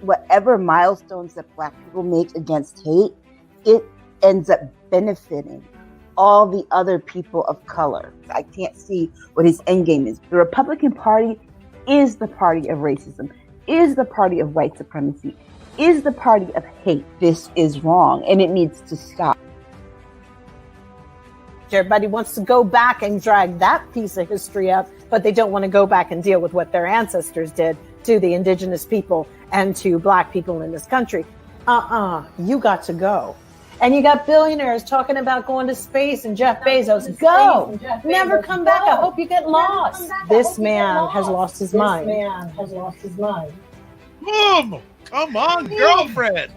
whatever milestones that Black people make against hate, it ends up benefiting all the other people of color. I can't see what his end game is. The Republican Party is the party of racism, is the party of white supremacy, is the party of hate. This is wrong, and it needs to stop. Everybody wants to go back and drag that piece of history up, but they don't want to go back and deal with what their ancestors did to the indigenous people and to Black people in this country. You got to go. And you got billionaires talking about going to space and Jeff Bezos. Go! Never come back. I hope you get lost. This man has lost his mind. Boom! Come on, girlfriend!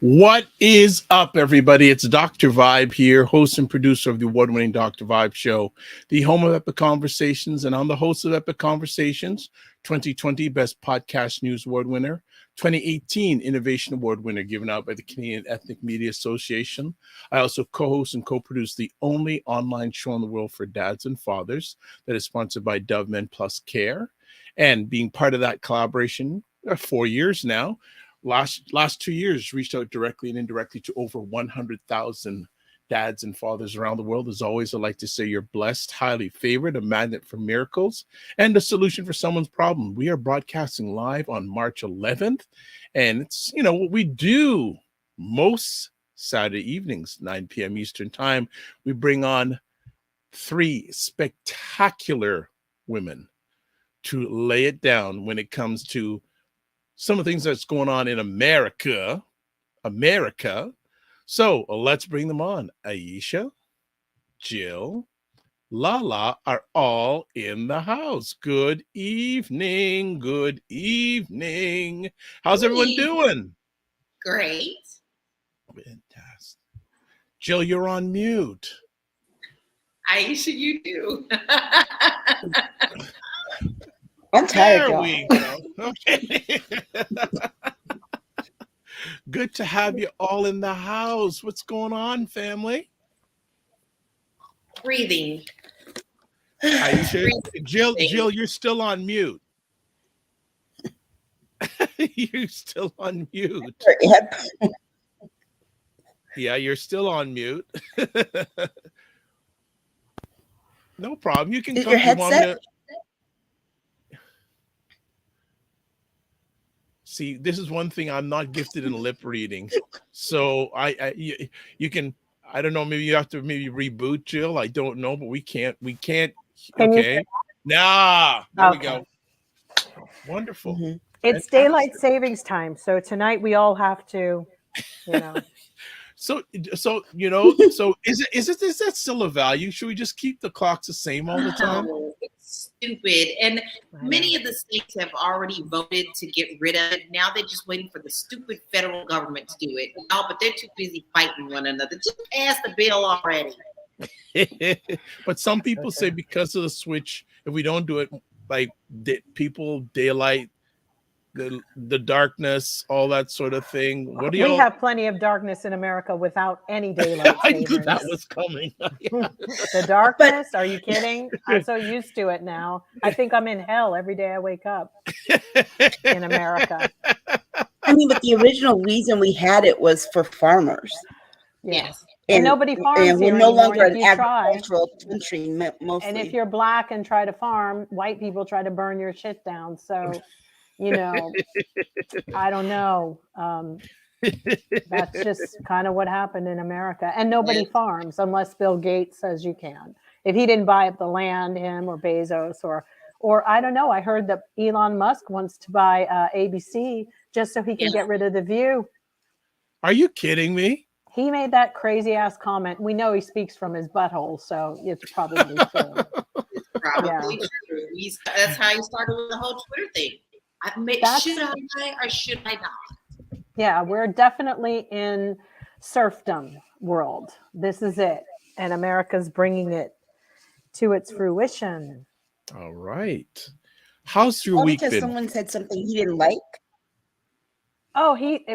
What is up, everybody? It's Dr. Vibe here, host and producer of the award-winning Dr. Vibe Show, the home of Epic Conversations, and I'm the host of Epic Conversations, 2020 Best Podcast News Award winner, 2018 Innovation Award winner given out by the Canadian Ethnic Media Association. I also co-host and co-produce the only online show in the world for dads and fathers that is sponsored by Dove Men Plus Care, and being part of that collaboration 4 years now. Last 2 years, reached out directly and indirectly to over 100,000 dads and fathers around the world. As always, I like to say you're blessed, highly favored, a magnet for miracles, and a solution for someone's problem. We are broadcasting live on March 11th, and it's, what we do most Saturday evenings, 9 p.m. Eastern Time. We bring on 3 spectacular women to lay it down when it comes to some of the things that's going on in America. So let's bring them on. Aisha, Jill, LaLa are all in the house. Good evening. How's everyone doing? Great. Fantastic. Jill, you're on mute. Aisha, you do. I'm tired, There we go. Okay. Good to have you all in the house. What's going on, family? Breathing. Aisha, Jill, you're still on mute. You're still on mute. Yep. Yeah, you're still on mute. No problem. You can Is come. your headset? See, this is one thing I'm not gifted in lip reading. So you can, I don't know, maybe you have to reboot, Jill. I don't know, but we can't. Okay. There we go. Wonderful. Mm-hmm. It's daylight savings time. So tonight we all have to, So is that still a value? Should we just keep the clocks the same all the time? It's stupid. And many of the states have already voted to get rid of it. Now they're just waiting for the stupid federal government to do it. But they're too busy fighting one another. Just pass the bill already. But some people say because of the switch, if we don't do it, like daylight, the darkness, all that sort of thing. We have plenty of darkness in America without any daylight. I knew that was coming. The darkness? Are you kidding? I'm so used to it now. I think I'm in hell every day I wake up in America. I mean, but the original reason we had it was for farmers. Yes. And nobody farms and here we're no anymore. longer an agricultural country, mostly. And if you're Black and try to farm, white people try to burn your shit down. So I don't know. That's just kind of what happened in America. And nobody farms unless Bill Gates says you can. If he didn't buy up the land, him or Bezos or I don't know. I heard that Elon Musk wants to buy ABC just so he can get rid of The View. Are you kidding me? He made that crazy ass comment. We know he speaks from his butthole, so it's probably true. It's probably true. That's how he started with the whole Twitter thing. Should I or should I not? Yeah, we're definitely in serfdom world. This is it. And America's bringing it to its fruition. All right. How's your week because been? Someone said something he didn't like?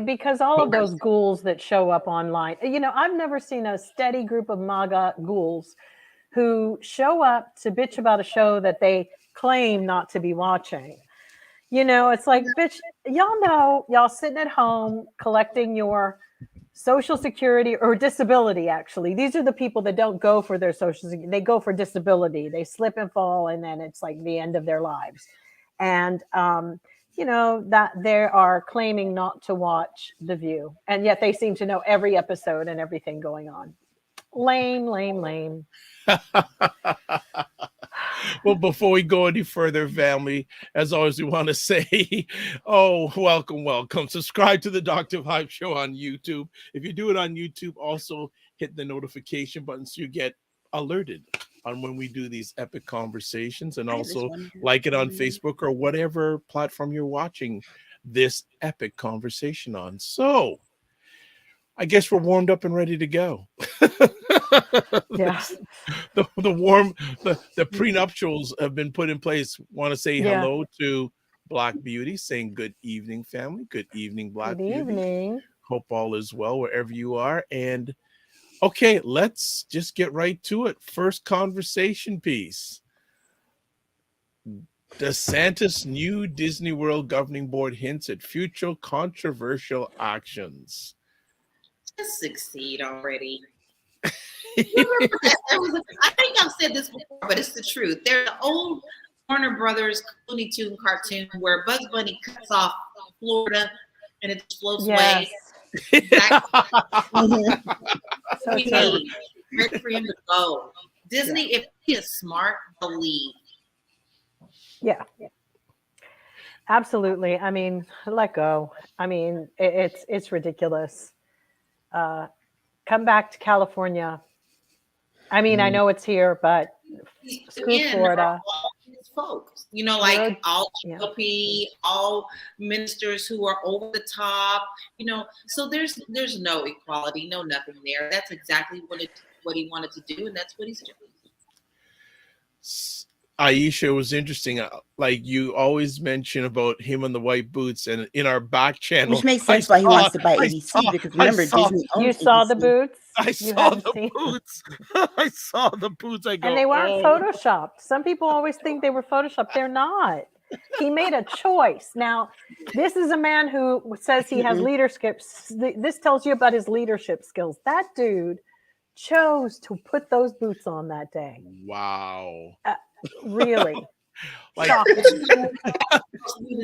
Because all of those ghouls that show up online, I've never seen a steady group of MAGA ghouls who show up to bitch about a show that they claim not to be watching. It's like, bitch, y'all sitting at home collecting your Social Security or disability, actually. These are the people that don't go for their Social Security. They go for disability. They slip and fall, and then it's like the end of their lives. And, that they are claiming not to watch The View. And yet they seem to know every episode and everything going on. Lame, lame, lame. Well, before we go any further, family, as always, we want to say, welcome. Subscribe to the Dr. Vibe Show on YouTube. If you do it on YouTube, also hit the notification button so you get alerted on when we do these epic conversations, and also like it on Facebook or whatever platform you're watching this epic conversation on. So I guess we're warmed up and ready to go. Yeah. The prenuptials have been put in place. Want to say hello to Black Beauty, saying good evening, family. Good evening, Black Beauty. Good evening. Hope all is well wherever you are. And okay, let's just get right to it. First conversation piece. DeSantis' new Disney World governing board hints at future controversial actions. Just succeed already. I think I've said this before, but it's the truth. There's an old Warner Brothers Looney Tune cartoon where Bugs Bunny cuts off Florida and it just floats away. Exactly. So We need ready for him to go. Disney, if he is smart, they'll leave. Yeah. Absolutely. I mean, let go. I mean, it's ridiculous. Come back to California. I mean, I know it's here, but screw Florida. His folks, like all GOP, all ministers who are over the top, so there's no equality, no nothing there. That's exactly what he wanted to do, and that's what he's doing. Aisha, it was interesting. Like you always mention about him and the white boots, and in our back channel, which makes sense why he wants to buy ABC, because remember Disney owns You saw ABC. the boots. I saw the boots. I saw the boots. I go, and they weren't photoshopped. Some people always think they were photoshopped. They're not. He made a choice. Now, this is a man who says he has leadership. This tells you about his leadership skills. That dude chose to put those boots on that day. Wow. Really? Like, the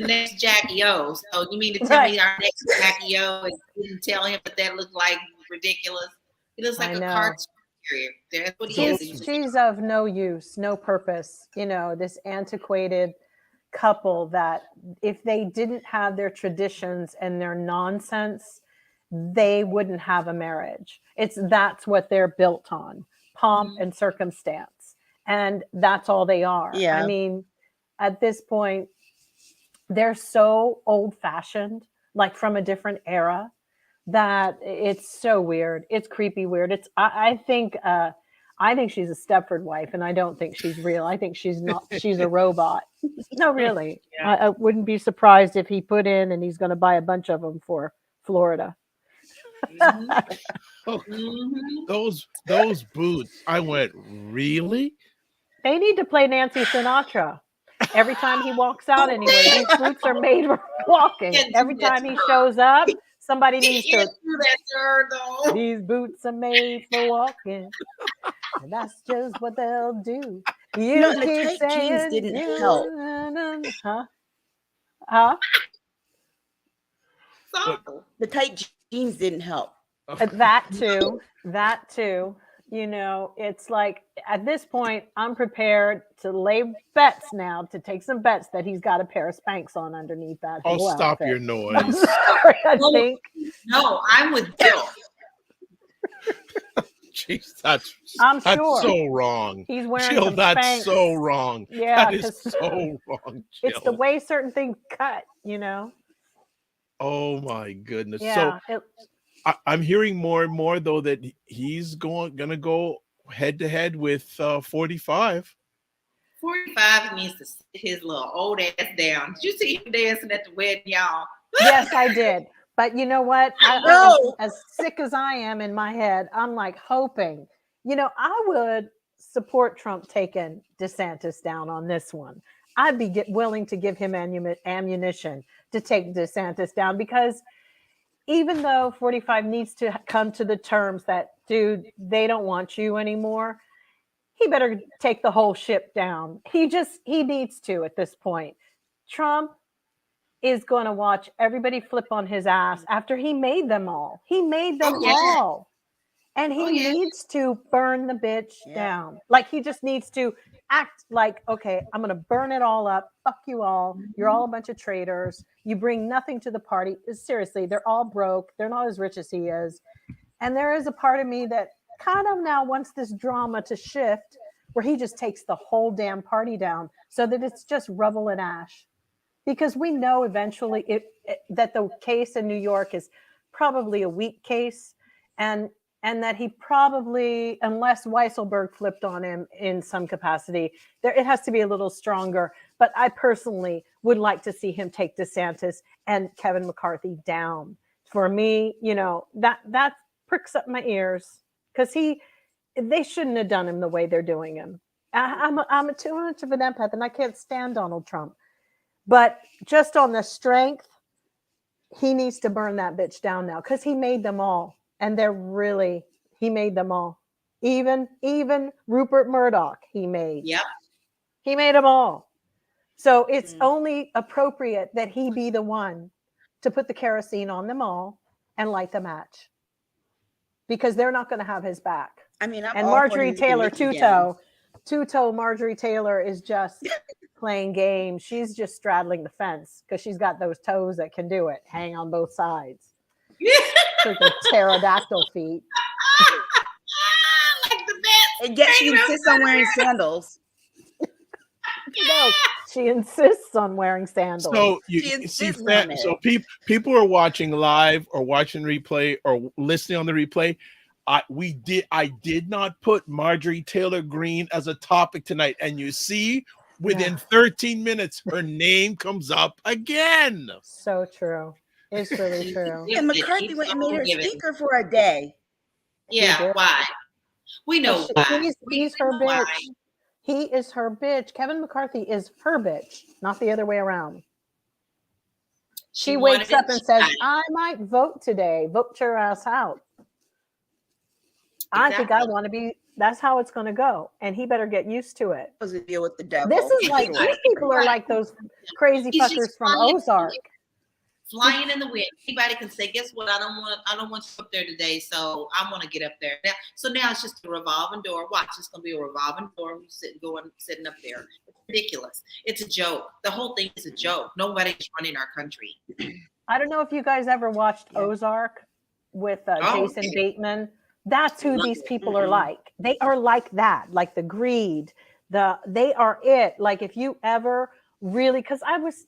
next Jackie O. So you mean to tell me our next Jackie O and didn't tell him that that looked like ridiculous? It looks like a cartoon carrier. That's what he is. She's of no use, no purpose. This antiquated couple that if they didn't have their traditions and their nonsense, they wouldn't have a marriage. That's what they're built on, pomp and circumstance. And that's all they are. Yeah. I mean, at this point, they're so old-fashioned, like from a different era, that it's so weird. It's creepy weird. I think she's a Stepford wife, and I don't think she's real. I think she's not. She's a robot. No, really. Yeah. I wouldn't be surprised if he put in and he's going to buy a bunch of them for Florida. Those boots. I went, really? They need to play Nancy Sinatra. Every time he walks out anyway, these boots are made for walking. Every time he shows up, somebody needs to. These boots are made for walking. And that's just what they'll do. The tight jeans didn't help. Huh? The tight jeans didn't help. That too. It's like at this point, I'm prepared to lay bets now, to take some bets that he's got a pair of Spanx on underneath that. I'll stop your noise. I'm sorry, I think. No, I'm with Bill. Jeez, that's sure. so wrong. He's wearing Jill, some that's Spanx. so wrong. Yeah, that is so wrong, Jill. It's the way certain things cut, Oh my goodness. Yeah, so I'm hearing more and more though that he's gonna go head to head with 45. 45 needs to sit his little old ass down. Did you see him dancing at the wedding, y'all? Yes, I did. But you know what? No. As sick as I am in my head, I'm like hoping, I would support Trump taking DeSantis down on this one. I'd be willing to give him ammunition to take DeSantis down, because even though 45 needs to come to the terms that, dude, they don't want you anymore, he better take the whole ship down. He needs to at this point. Trump is going to watch everybody flip on his ass after he made them all. He made them all. And he needs to burn the bitch down. Like, he just needs to act like, okay, I'm going to burn it all up. Fuck you all. You're all a bunch of traitors. You bring nothing to the party. Seriously, they're all broke. They're not as rich as he is. And there is a part of me that kind of now wants this drama to shift, where he just takes the whole damn party down so that it's just rubble and ash. Because we know eventually that the case in New York is probably a weak case, and that he probably, unless Weisselberg flipped on him in some capacity, it has to be a little stronger. But I personally would like to see him take DeSantis and Kevin McCarthy down. For me, that pricks up my ears, because they shouldn't have done him the way they're doing him. I'm too much of an empath, and I can't stand Donald Trump. But just on the strength, he needs to burn that bitch down now, because he made them all. And he made them all. Even Rupert Murdoch, he made. Yep. He made them all. So it's only appropriate that he be the one to put the kerosene on them all and light the match. Because they're not going to have his back. I mean, and Marjorie Taylor, two-toe Marjorie Taylor is just playing games. She's just straddling the fence, because she's got those toes that can do it. Hang on both sides. Freaking pterodactyl feet. Like the best. And yet she insists on wearing sandals. No, she insists on wearing sandals. So people are watching live or watching replay or listening on the replay. I did not put Marjorie Taylor Greene as a topic tonight, and you see, within 13 minutes, her name comes up again. So true. It's really true. And McCarthy went and made her speaker for a day. Yeah, why? We know why. He's her bitch. Why. He is her bitch. Kevin McCarthy is her bitch, not the other way around. She wakes up and says, I might vote today. Vote your ass out. Exactly. I think I want to be. That's how it's going to go. And he better get used to it. Was a deal with the devil. This is like, these people are like those crazy fuckers from Ozark. Flying in the wind. Anybody can say, guess what? I don't want you up there today, so I want to get up there. Now it's just a revolving door. Watch, it's gonna be a revolving door. Sitting up there. It's ridiculous. It's a joke. The whole thing is a joke. Nobody's running our country. I don't know if you guys ever watched Ozark with Jason Bateman. That's who these people are like. They are like that, like the greed. They are it. Like, if you ever really, because I was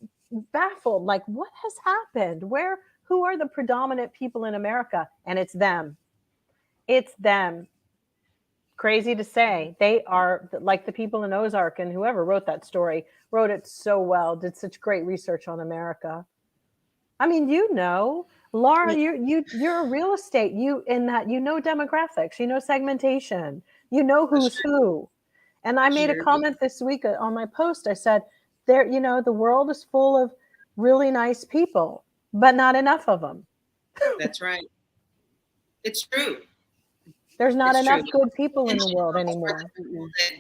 baffled, like, what has happened? Who are the predominant people in America? And it's them. It's them. Crazy to say. They are like the people in Ozark, and whoever wrote that story wrote it so well, did such great research on America. I mean, Laura, you're a real estate. demographics, segmentation, who's who. And I made a comment this week on my post. I said, the world is full of really nice people, but not enough of them. That's right. It's true. There's not enough good people in the world anymore.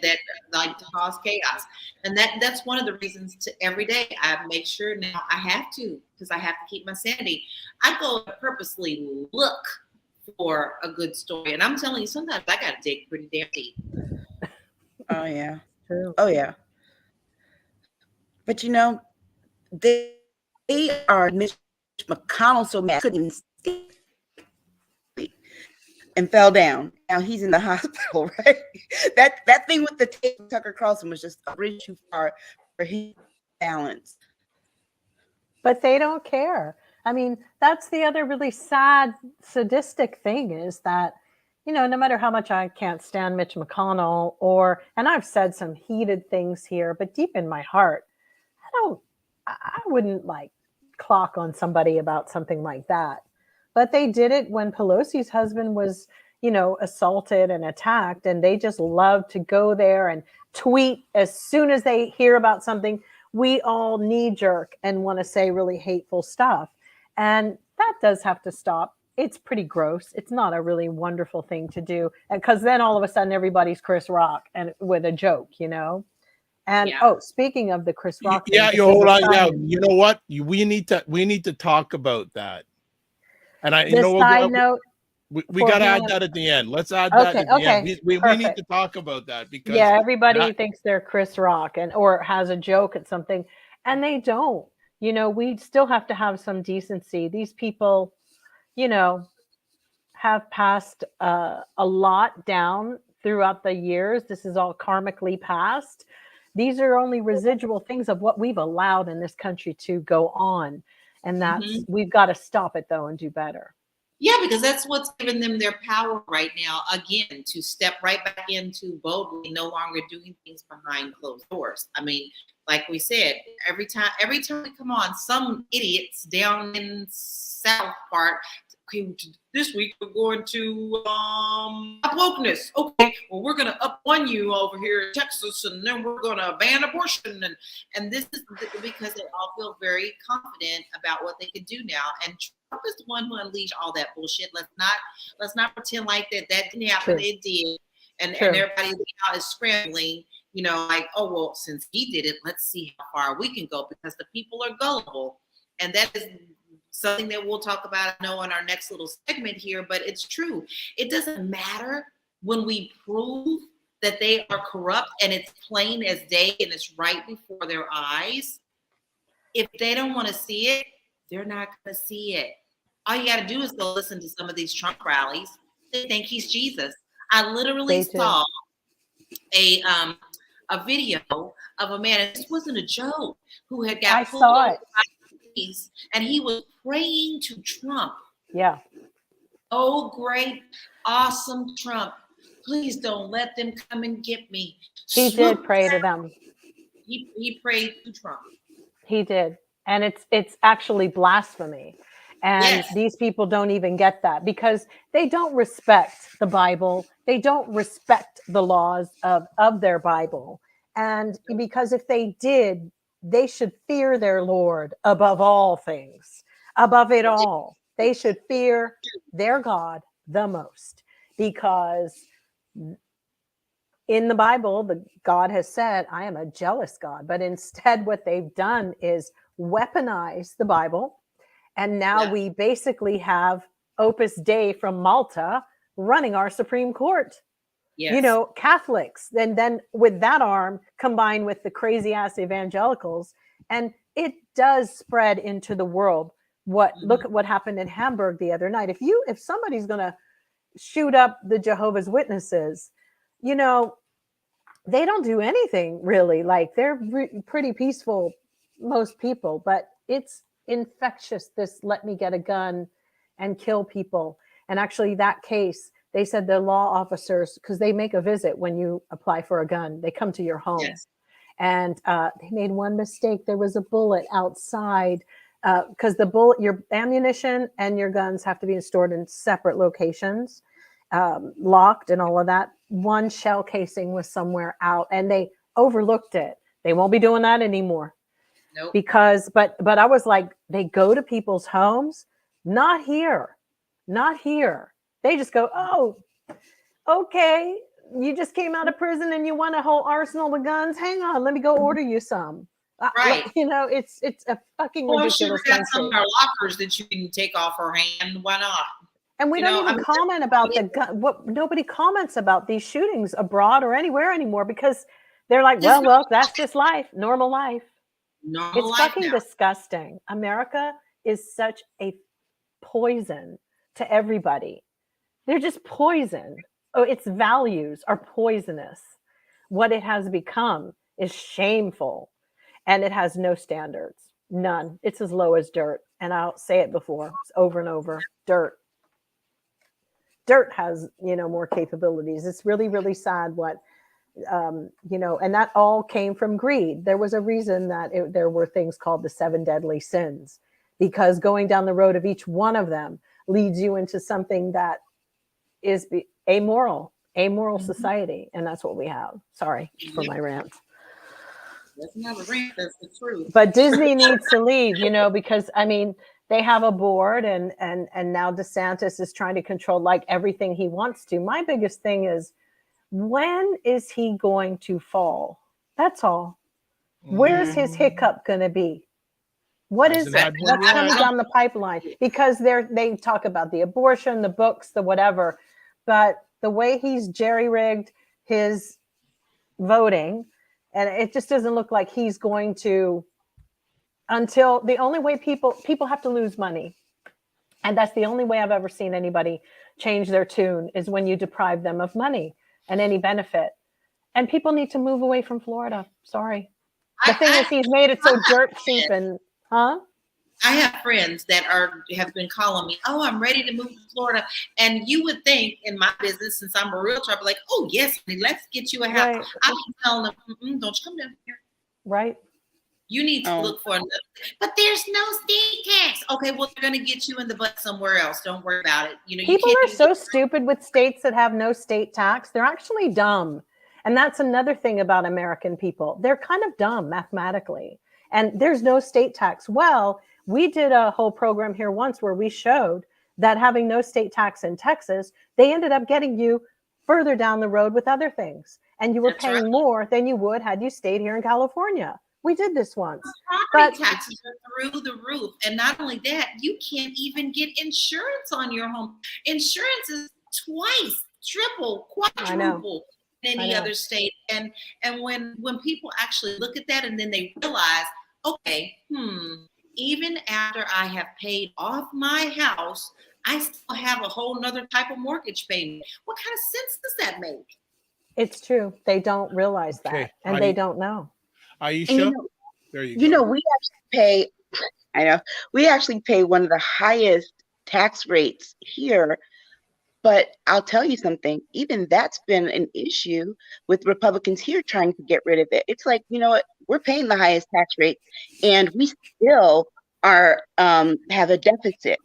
That like to cause chaos. And that's one of the reasons every day I make sure now I have to, because I have to keep my sanity. I go purposely look for a good story. And I'm telling you, sometimes I got to dig pretty damn deep. Oh, yeah. True. Oh, yeah. But they are Mitch McConnell so mad couldn't even speak and fell down. Now he's in the hospital, right? That thing with the tape of Tucker Carlson was just a bridge too far for his balance. But they don't care. I mean, that's the other really sad, sadistic thing is that, no matter how much I can't stand Mitch McConnell and I've said some heated things here, but deep in my heart, I wouldn't clock on somebody about something like that. But they did it when Pelosi's husband was, assaulted and attacked, and they just love to go there and tweet as soon as they hear about something. We all knee jerk and want to say really hateful stuff. And that does have to stop. It's pretty gross. It's not a really wonderful thing to do. Because then all of a sudden everybody's Chris Rock and with a joke, And speaking of the Chris Rock thing, you hold on. Yeah, you know what? We need to talk about that. And side note. We got to add that at the end. Let's add that at the end. We need to talk about that because everybody thinks they're Chris Rock or has a joke at something, and they don't. We still have to have some decency. These people, have passed a lot down throughout the years. This is all karmically passed. These are only residual things of what we've allowed in this country to go on, and that's we've got to stop it though and do better. Yeah, because that's what's giving them their power right now, again, to step right back into boldly, no longer doing things behind closed doors. I mean, like we said, every time we come on, some idiots down in South Park, this week we're going to up wokeness. Okay, well, we're going to up one you over here in Texas, and then we're going to ban abortion. And this is because they all feel very confident about what they can do now. And Trump is the one who unleashed all that bullshit. Let's not pretend like that didn't happen. True. It did. And everybody now is scrambling, like, oh, well, since he did it, let's see how far we can go, because the people are gullible. And that is something that we'll talk about, I know, in our next little segment here, but it's true. It doesn't matter when we prove that they are corrupt and it's plain as day and it's right before their eyes. If they don't want to see it, they're not going to see it. All you got to do is go listen to some of these Trump rallies. They think he's Jesus. I literally saw a video of a man, and this wasn't a joke, who had got pulled over by police, and he was praying to Trump. Yeah. Oh, great, awesome Trump. Please don't let them come and get me. He did pray to them. He prayed to Trump. He did. And it's actually blasphemy. And these people don't even get that because they don't respect the Bible. They don't respect the laws of their Bible. And because if they did, they should fear their Lord above all things, above it all. They should fear their God the most, because in the Bible, the God has said, I am a jealous God. But instead, what they've done is weaponize the Bible. And now we basically have Opus Dei from Malta running our Supreme Court. Yes. Catholics. And then with that arm combined with the crazy ass evangelicals, and it does spread into the world. Look at what happened in Hamburg the other night. If somebody's going to shoot up the Jehovah's Witnesses, they don't do anything really. Like, they're pretty peaceful, most people, but it's infectious. This let me get a gun and kill people. And actually that case, they said the law officers, because they make a visit when you apply for a gun, they come to your home. Yes. And they made one mistake. There was a bullet outside, because your ammunition and your guns have to be stored in separate locations, locked and all of that. One shell casing was somewhere out, and they overlooked it. They won't be doing that anymore. Nope. Because, but I was like, they go to people's homes, not here. They just go, oh, okay, you just came out of prison and you want a whole arsenal of guns. Hang on, let me go order you some. Right. It's a fucking ridiculous thing. Well, she got some of our lockers that you can take off her hand. Why not? And we don't even comment about the gun. Nobody comments about these shootings abroad or anywhere anymore, because they're like, well, that's just life, normal life. It's fucking disgusting. America is such a poison to everybody. They're just poison. Oh, its values are poisonous. What it has become is shameful, and it has no standards. None. It's as low as dirt. And I'll say it before, over and over. Dirt has, more capabilities. It's really, really sad what, and that all came from greed. There was a reason that there were things called the 7 deadly sins, because going down the road of each one of them leads you into something that is amoral society. And that's what we have. Sorry for my rant. That's not a rant, that's the truth. But Disney needs to leave, because I mean, they have a board and now DeSantis is trying to control like everything he wants to. My biggest thing is, when is he going to fall? That's all. Where's his hiccup going to be? What's coming down the pipeline? Because they talk about the abortion, the books, the whatever, but the way he's jerry-rigged his voting, and it just doesn't look like he's going to, until the only way people have to lose money. And that's the only way I've ever seen anybody change their tune, is when you deprive them of money and any benefit. And people need to move away from Florida. Sorry. The thing is, he's made it so dirt cheap and, huh? I have friends that have been calling me, oh, I'm ready to move to Florida. And you would think in my business, since I'm a realtor, I'd be like, oh, yes, let's get you a house. Right. I'm telling them, don't you come down here. Right. You need to look for another. But there's no state tax. Okay, well, they're going to get you in the butt somewhere else. Don't worry about it. People are so stupid with states that have no state tax. They're actually dumb. And that's another thing about American people. They're kind of dumb mathematically. And there's no state tax. Well, we did a whole program here once where we showed that having no state tax in Texas, they ended up getting you further down the road with other things. And you were paying more than you would had you stayed here in California. We did this once. Property taxes are through the roof. And not only that, you can't even get insurance on your home. Insurance is twice, triple, quadruple in any other state. And when people actually look at that and then they realize, okay, even after I have paid off my house, I still have a whole nother type of mortgage payment. What kind of sense does that make? It's true. They don't realize that, and they don't know. Aisha, there you go. We actually pay one of the highest tax rates here. But I'll tell you something, even that's been an issue with Republicans here trying to get rid of it. It's like, you know what, we're paying the highest tax rate and we still are have a deficit.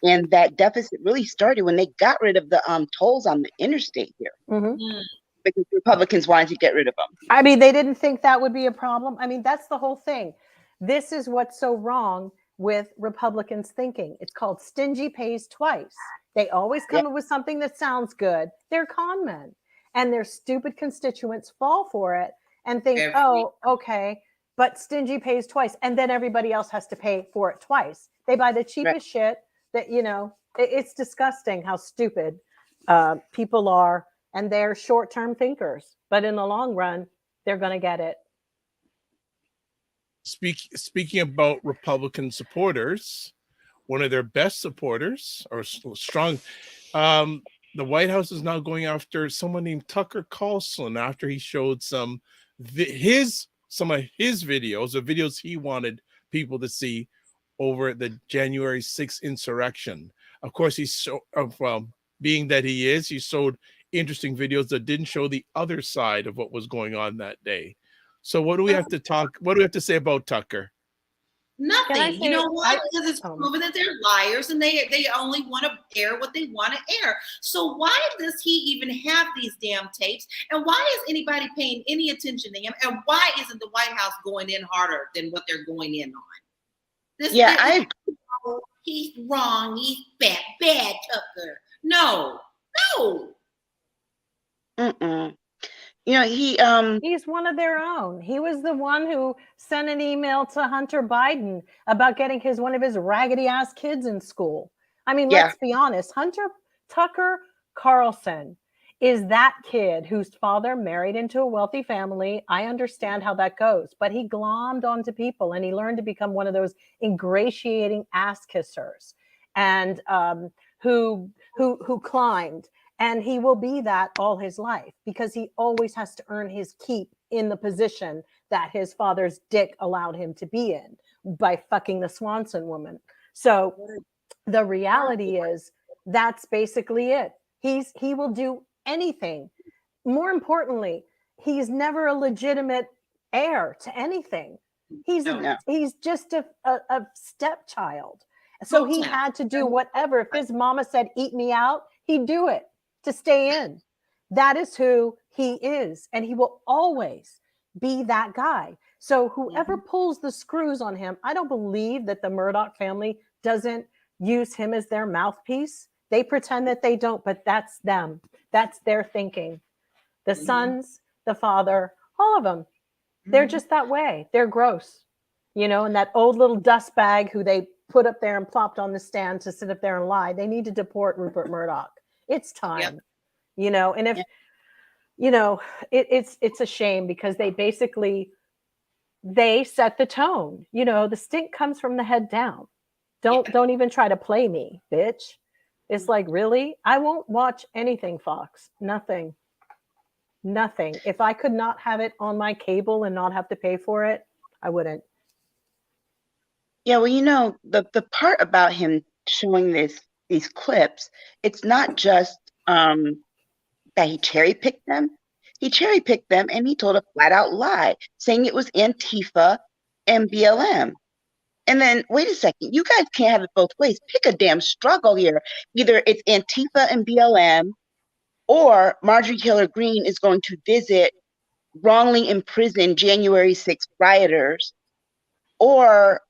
And that deficit really started when they got rid of the tolls on the interstate here. Because Republicans wanted to get rid of them. I mean, they didn't think that would be a problem. I mean, that's the whole thing. This is what's so wrong with Republicans thinking. It's called stingy pays twice. They always come up with something that sounds good. They're con men, and their stupid constituents fall for it and think, oh, okay, but stingy pays twice. And then everybody else has to pay for it twice. They buy the cheapest shit that, it's disgusting how stupid people are, and they're short-term thinkers. But in the long run, they're going to get it. Speaking about Republican supporters, one of their best supporters or strong, the White House is now going after someone named Tucker Carlson after he showed some of his videos, the videos he wanted people to see over the January 6th insurrection. Of course, he showed interesting videos that didn't show the other side of what was going on that day. So what do we have to say about Tucker? Nothing. You know why? Because it's proven that they're liars and they only want to air what they want to air. So why does he even have these damn tapes? And why is anybody paying any attention to him? And why isn't the White House going in harder than what they're going in on? He's wrong. He's bad, Tucker. No. He's one of their own. He was the one who sent an email to Hunter Biden about getting one of his raggedy ass kids in school. I mean, let's be honest. Tucker Carlson is that kid whose father married into a wealthy family. I understand how that goes, but he glommed onto people and he learned to become one of those ingratiating ass kissers and who climbed. And he will be that all his life because he always has to earn his keep in the position that his father's dick allowed him to be in by fucking the Swanson woman. So the reality is that's basically it. He will do anything. More importantly, he's never a legitimate heir to anything. He's just a stepchild. So he had to do whatever. If his mama said, eat me out, he'd do it to stay in. That is who he is. And he will always be that guy. So whoever pulls the screws on him, I don't believe that the Murdoch family doesn't use him as their mouthpiece. They pretend that they don't, but that's them. That's their thinking. The sons, the father, all of them. They're just that way. They're gross. And that old little dust bag who they put up there and plopped on the stand to sit up there and lie. They need to deport Rupert Murdoch. It's time, and if, it's a shame because they set the tone. The stink comes from the head down. Don't even try to play me, bitch. It's like, really? I won't watch anything, Fox. Nothing. If I could not have it on my cable and not have to pay for it, I wouldn't. Yeah, well, the part about him showing these clips, it's not just that he cherry-picked them. He cherry-picked them and he told a flat-out lie, saying it was Antifa and BLM. And then, wait a second, you guys can't have it both ways. Pick a damn struggle here. Either it's Antifa and BLM, or Marjorie Taylor Greene is going to visit wrongly imprisoned January 6th rioters, or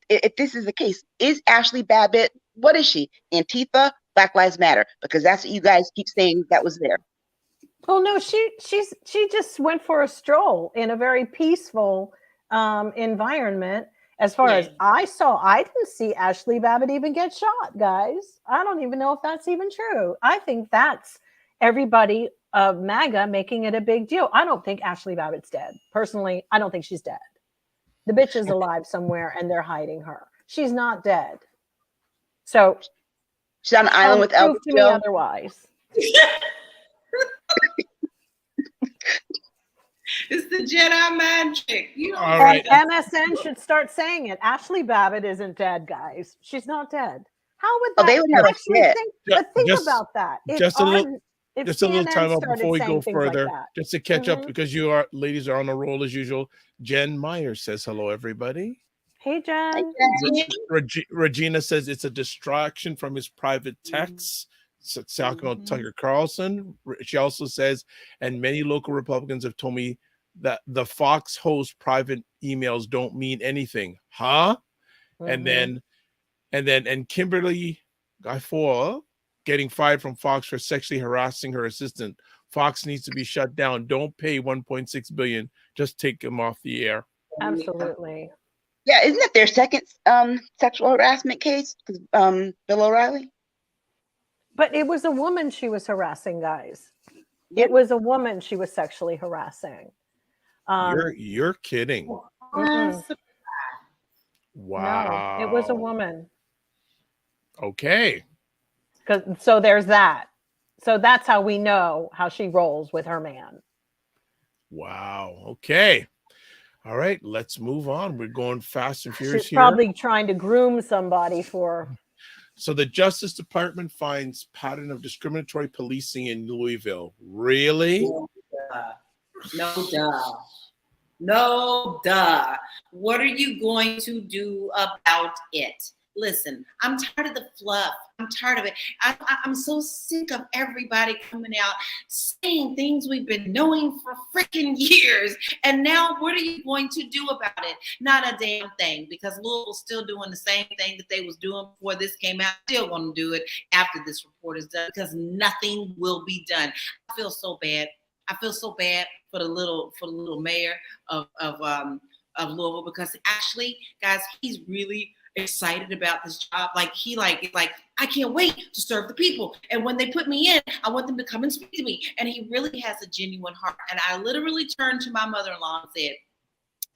if this is the case, is Ashley Babbitt, what is she? Antifa, Black Lives Matter, because that's what you guys keep saying that was there. Oh no, she just went for a stroll in a very peaceful environment. As far as I saw, I didn't see Ashley Babbitt even get shot, guys. I don't even know if that's even true. I think that's everybody of MAGA making it a big deal. I don't think Ashley Babbitt's dead. Personally, I don't think she's dead. The bitch is alive somewhere and they're hiding her. She's not dead. So she's on an island with prove to me otherwise. It's the Jedi magic. All right. MSN should start saying it. Ashley Babbitt isn't dead, guys. She's not dead. How would that they would never think about that? Just a little time out before we go further, just to catch up, because ladies are on a roll as usual. Jen Meyer says hello, everybody. Hey, Jen. Regina says it's a distraction from his private texts. Talking about Tucker Carlson. She also says, and many local Republicans have told me that the Fox host private emails don't mean anything. Huh? And Kimberly Guifoyle getting fired from Fox for sexually harassing her assistant. Fox needs to be shut down. Don't pay $1.6 billion. Just take him off the air. Absolutely. Yeah, isn't that their second sexual harassment case? Bill O'Reilly? But it was a woman she was harassing, guys. It was a woman she was sexually harassing. You're kidding. Wow. No, it was a woman. Okay. So there's that. So that's how we know how she rolls with her man. Wow. Okay. All right. Let's move on. We're going fast and furious She's here. Probably trying to groom somebody for. So the Justice Department finds pattern of discriminatory policing in Louisville. Really? No duh. What are you going to do about it? Listen, I'm tired of the fluff. I'm tired of it. I'm so sick of everybody coming out saying things we've been knowing for freaking years. And now what are you going to do about it? Not a damn thing, because Louisville's still doing the same thing that they was doing before this came out. Still going to do it after this report is done, because nothing will be done. I feel so bad. I feel so bad for the little mayor of Louisville, because actually, guys, he's really excited about this job. Like I can't wait to serve the people. And when they put me in, I want them to come and speak to me. And he really has a genuine heart. And I literally turned to my mother-in-law and said,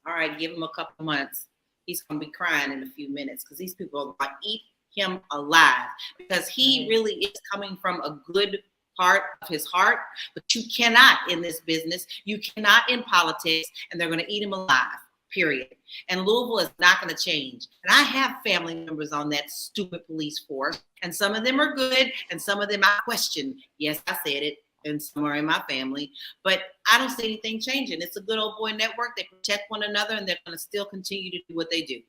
all right, give him a couple of months. He's going to be crying in a few minutes, because these people are going to eat him alive, because he really is coming from a good part of his heart. But you cannot in this business. You cannot in politics, and they're going to eat him alive. Period. And Louisville is not going to change. And I have family members on that stupid police force, and some of them are good, and some of them I question. Yes, I said it. and some are in my family. But I don't see anything changing. It's a good old boy network. They protect one another, and they're going to still continue to do what they do.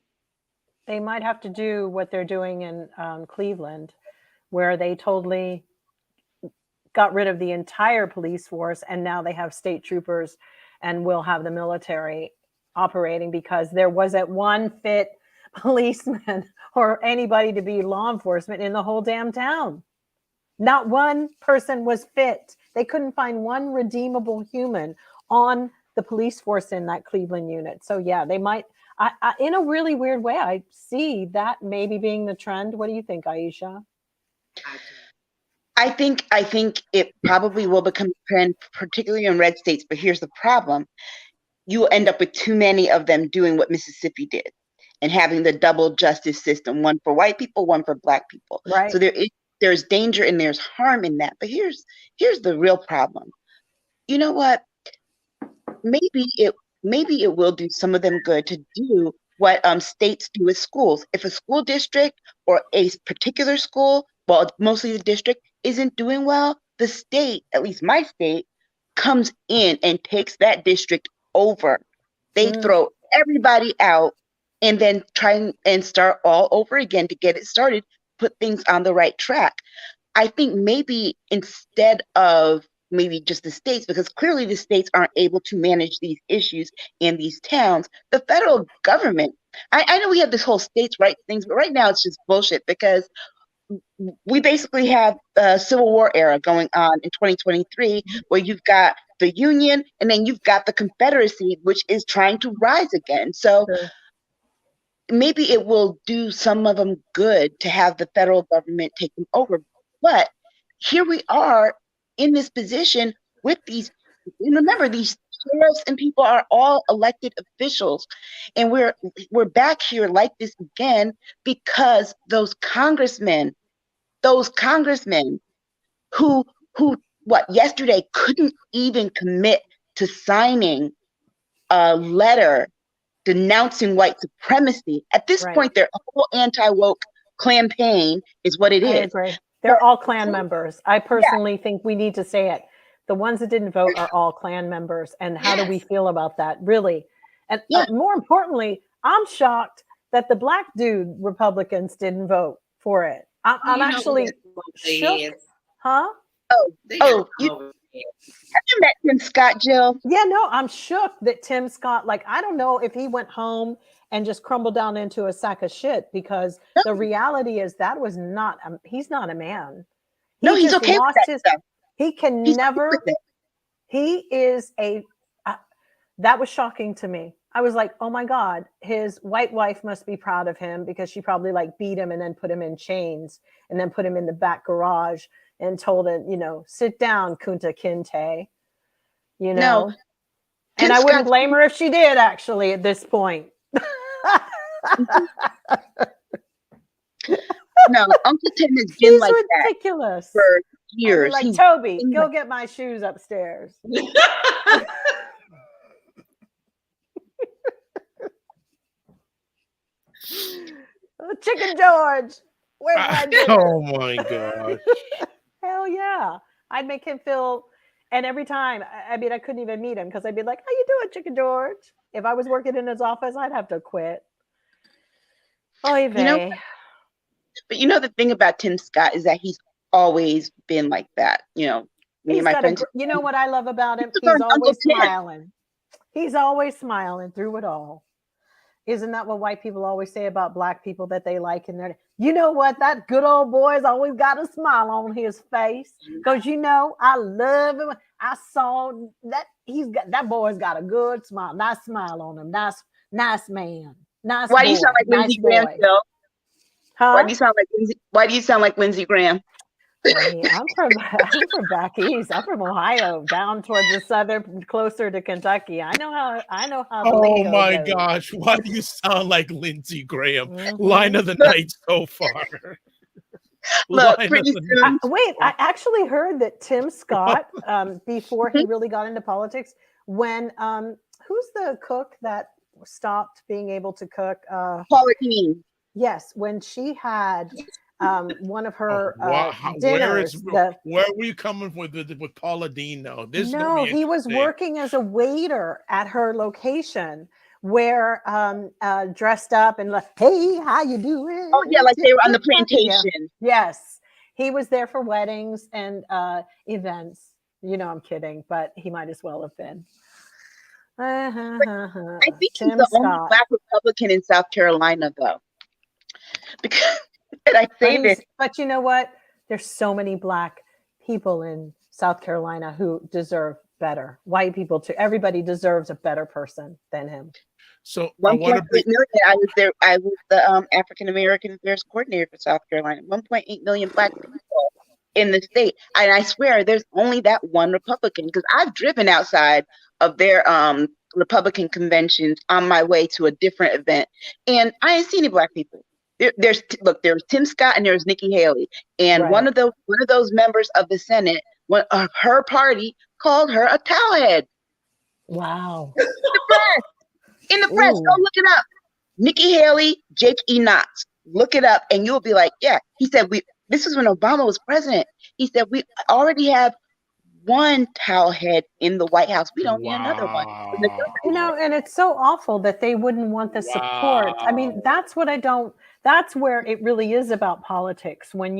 They might have to do what they're doing in Cleveland, where they totally got rid of the entire police force, and now they have state troopers and will have the military operating, because there wasn't one fit policeman or anybody to be law enforcement in the whole damn town. Not one person was fit. They couldn't find one redeemable human on the police force in that Cleveland unit. So yeah, they might, in a really weird way, I see that maybe being the trend. What do you think, Aisha? I think it probably will become a trend, particularly in red states. But here's the problem. You will end up with too many of them doing what Mississippi did and having the double justice system, one for white people, one for Black people. Right. So there's danger and there's harm in that. But here's the real problem. You know what? Maybe it will do some of them good to do what states do with schools. If a school district or a particular school, well, mostly the district, isn't doing well, the state, at least my state, comes in and takes that district over. They throw everybody out and then try and start all over again to get it started, put things on the right track. I think maybe instead of maybe just the states, because clearly the states aren't able to manage these issues in these towns, the federal government, I know we have this whole states' rights things, but right now it's just bullshit, because we basically have a Civil War era going on in 2023, where you've got the Union and then you've got the Confederacy, which is trying to rise again. So maybe it will do some of them good to have the federal government take them over. But here we are in this position with these, and remember, these sheriffs and people are all elected officials, and we're back here like this again because those congressmen who yesterday couldn't even commit to signing a letter denouncing white supremacy. At this point, their whole anti-woke campaign is what it is. I agree. They're all Klan members. I personally think we need to say it. The ones that didn't vote are all Klan members. And how do we feel about that? Really? And more importantly, I'm shocked that the Black dude Republicans didn't vote for it. I'm actually shook. Huh? Have you met Tim Scott, Jill? Yeah, no, I'm shook that Tim Scott, like, I don't know if he went home and just crumbled down into a sack of shit, because the reality is that was not, he's not a man. He's okay with that stuff. He is that was shocking to me. I was like, oh my God, his white wife must be proud of him, because she probably like beat him and then put him in chains and then put him in the back garage and told him, sit down, Kunta Kinte, No, and I wouldn't blame her if she did, actually, at this point. No, Uncle Tim has been like ridiculous. That for years. Like, Toby, go get my shoes upstairs. Chicken George, where's my dinner? Oh my God. Hell yeah. I'd make him feel, and every time, I couldn't even meet him, because I'd be like, how you doing, Chicken George? If I was working in his office, I'd have to quit. Oy vey. But the thing about Tim Scott is that he's always been like that. Me and my friends. You know what I love about him? He's always smiling. He's always smiling through it all. Isn't that what white people always say about Black people that they like? And you know what? That good old boy's always got a smile on his face, because I love him. I saw that that boy's got a good smile, nice smile on him. Nice man. Nice. Why do you sound like Lindsey Graham, Phil? Huh? Why do you sound like Lindsey Graham? I'm from back east. I'm from Ohio, down towards the southern, closer to Kentucky. I know how. Oh my gosh! Why do you sound like Lindsey Graham? Line of the night so far. Look, pretty soon. I actually heard that Tim Scott, before he really got into politics, when who's the cook that stopped being able to cook? Paula Deen. Yes, when she had one of her Where dinners. were you coming with Paula Dean now? No, he was working as a waiter at her location, where dressed up and like, hey, how you doing? Oh yeah, like they were on the plantation. Yes, he was there for weddings and events. I'm kidding, but he might as well have been. I think he's the only Black Republican in South Carolina, though. Because, and I say this, but you know what? There's so many Black people in South Carolina who deserve better. White people too. Everybody deserves a better person than him. So 1.8 million. I was there. I was the African American Affairs coordinator for South Carolina. 1.8 million Black people in the state, and I swear there's only that one Republican, because I've driven outside of their Republican conventions on my way to a different event, and I ain't seen any Black people. There's Tim Scott and there's Nikki Haley, and one of those members of the Senate, one of her party, called her a towelhead. Wow! In the press, go look it up. Nikki Haley, Jake E. Knotts. Look it up, and you'll be like, yeah. He said This was when Obama was president. He said, we already have one towelhead in the White House. We don't need another one. And it's so awful that they wouldn't want the support. I mean, that's where it really is about politics. When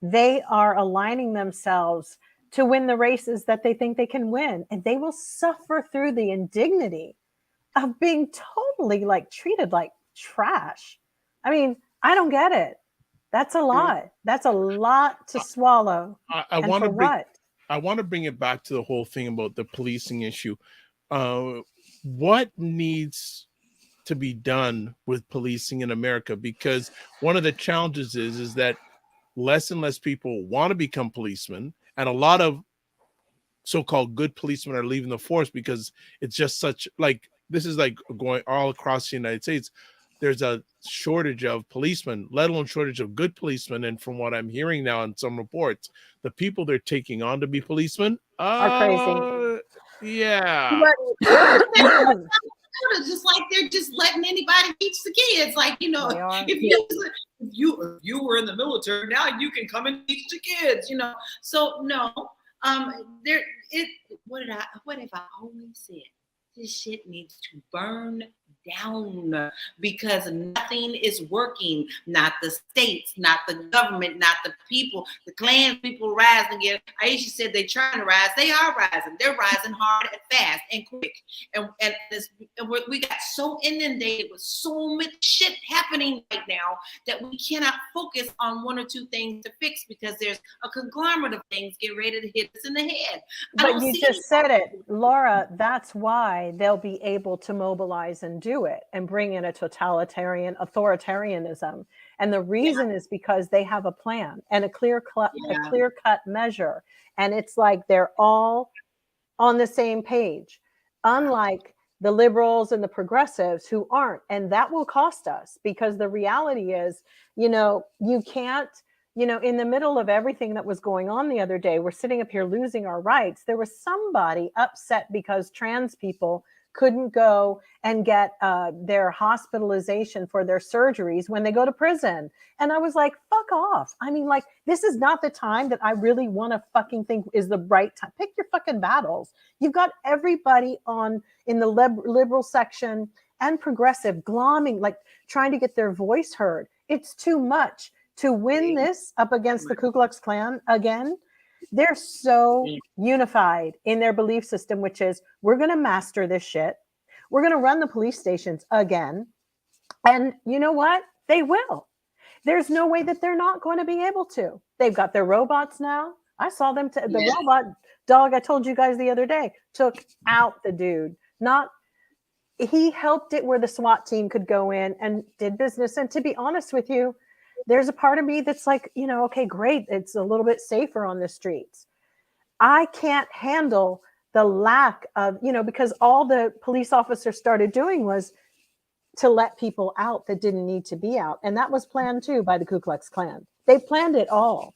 they are aligning themselves to win the races that they think they can win. And they will suffer through the indignity of being totally treated like trash. I mean, I don't get it. That's a lot. That's a lot to swallow. I want to bring it back to the whole thing about the policing issue. What needs to be done with policing in America? Because one of the challenges is that less and less people want to become policemen, and a lot of so-called good policemen are leaving the force because it's just this is going all across the United States. There's a shortage of policemen, let alone shortage of good policemen. And from what I'm hearing now in some reports, the people they're taking on to be policemen are crazy. Yeah. Just like they're just letting anybody teach the kids. If you were in the military, now you can come and teach the kids, So no, what have I always said? This shit needs to burn down, because nothing is working. Not the states, not the government, not the people. The Klan people rising again. Aisha said they're trying to rise. They are rising. They're rising hard and fast and quick. And we got so inundated with so much shit happening right now that we cannot focus on one or two things to fix, because there's a conglomerate of things get ready to hit us in the head. But you just said it, Laura. That's why they'll be able to mobilize and do it and bring in a totalitarian authoritarianism. And the reason is because they have a plan and a clear-cut measure. And it's like they're all on the same page, unlike the liberals and the progressives who aren't. And that will cost us, because the reality is, you can't, in the middle of everything that was going on the other day, we're sitting up here losing our rights. There was somebody upset because trans people couldn't go and get their hospitalization for their surgeries when they go to prison. And I was like, fuck off. I mean, this is not the time that I really want to fucking think is the right time. Pick your fucking battles. You've got everybody in the liberal section and progressive glomming, trying to get their voice heard. It's too much to win this up against the Ku Klux Klan again. They're so unified in their belief system, which is, we're going to master this shit. We're going to run the police stations again. And you know what? They will. There's no way that they're not going to be able to. They've got their robots now. I saw them. The robot dog I told you guys the other day took out the dude. He helped it where the SWAT team could go in and did business. And to be honest with you, there's a part of me that's like, okay, great. It's a little bit safer on the streets. I can't handle the lack of, because all the police officers started doing was to let people out that didn't need to be out. And that was planned too by the Ku Klux Klan. They planned it all.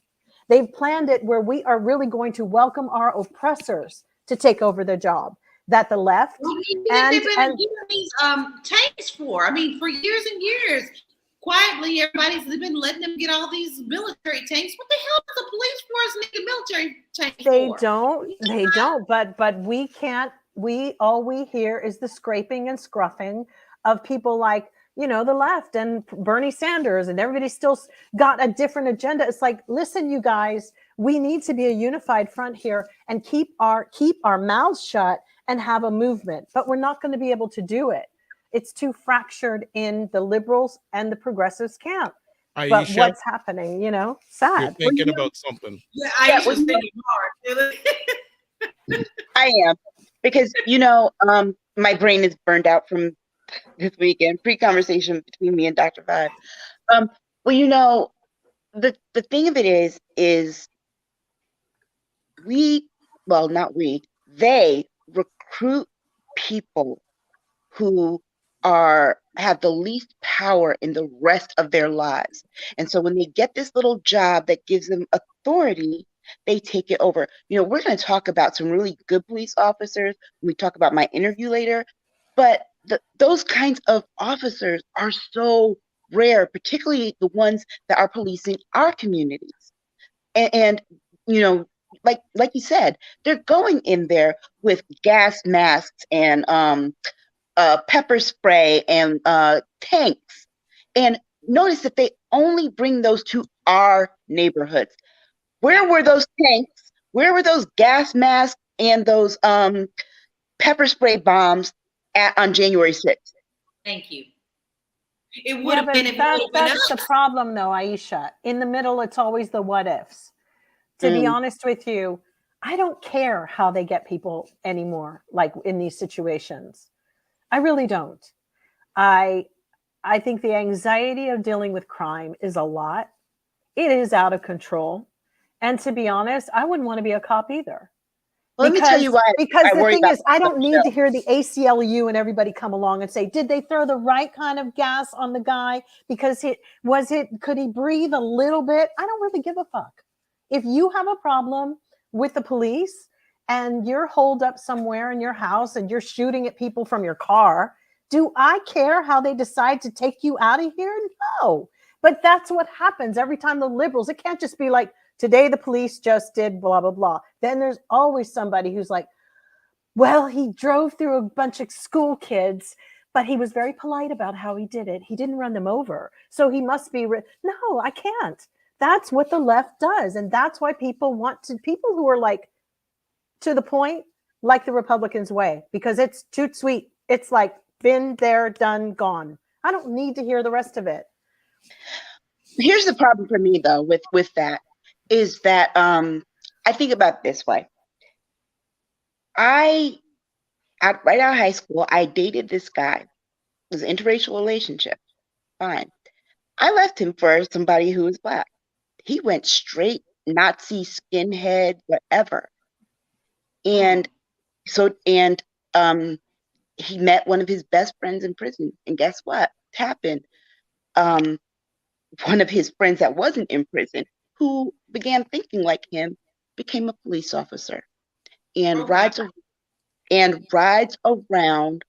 They planned it where we are really going to welcome our oppressors to take over the job. That the left they've been giving these tanks for. I mean, for years and years. quietly, everybody's been letting them get all these military tanks. What the hell does the police force need a military tank for? They don't, but we can't, all we hear is the scraping and scruffing of people like, you know, the left and Bernie Sanders, and everybody still got a different agenda. It's like, listen, you guys, we need to be a unified front here and keep our mouths shut and have a movement, but we're not going to be able to do it. It's too fractured in the liberals and the progressives camp. Aisha, but what's happening, you know, sad. You're thinking about something. Yeah, Aisha's thinking hard. I am, because, you know, my brain is burned out from this weekend, pre-conversation between me and Dr. Vibe. Well, you know, the thing of it is they recruit people who have the least power in the rest of their lives. And so when they get this little job that gives them authority, they take it over. You know, we're going to talk about some really good police officers when we talk about my interview later, but those kinds of officers are so rare, particularly the ones that are policing our communities. And you know, like you said, they're going in there with gas masks and pepper spray and tanks. And notice that they only bring those to our neighborhoods. Where were those tanks? Where were those gas masks and those pepper spray bombs on January 6th? Thank you. It would have been if that's the problem, though, Aisha. In the middle, it's always the what ifs. To be honest with you, I don't care how they get people anymore, like in these situations. I really don't. I think the anxiety of dealing with crime is a lot. It is out of control. And to be honest, I wouldn't want to be a cop either. Well, let me tell you why. Because the thing is, I don't need to hear the ACLU and everybody come along and say, did they throw the right kind of gas on the guy? Because could he breathe a little bit? I don't really give a fuck. If you have a problem with the police and you're holed up somewhere in your house and you're shooting at people from your car, do I care how they decide to take you out of here? No. But that's what happens every time the liberals, it can't just be like, today the police just did blah, blah, blah. Then there's always somebody who's like, well, he drove through a bunch of school kids, but he was very polite about how he did it. He didn't run them over. So he must be, no, I can't. That's what the left does. And that's why people who are like, to the point, like the Republicans' way, because it's too sweet. It's like, been there, done, gone. I don't need to hear the rest of it. Here's the problem for me, though, with that, is that I think about it this way. Right out of high school, I dated this guy. It was an interracial relationship. Fine. I left him for somebody who was Black. He went straight Nazi, skinhead, whatever. And he met one of his best friends in prison. And guess what happened? One of his friends that wasn't in prison, who began thinking like him, became a police officer and rides around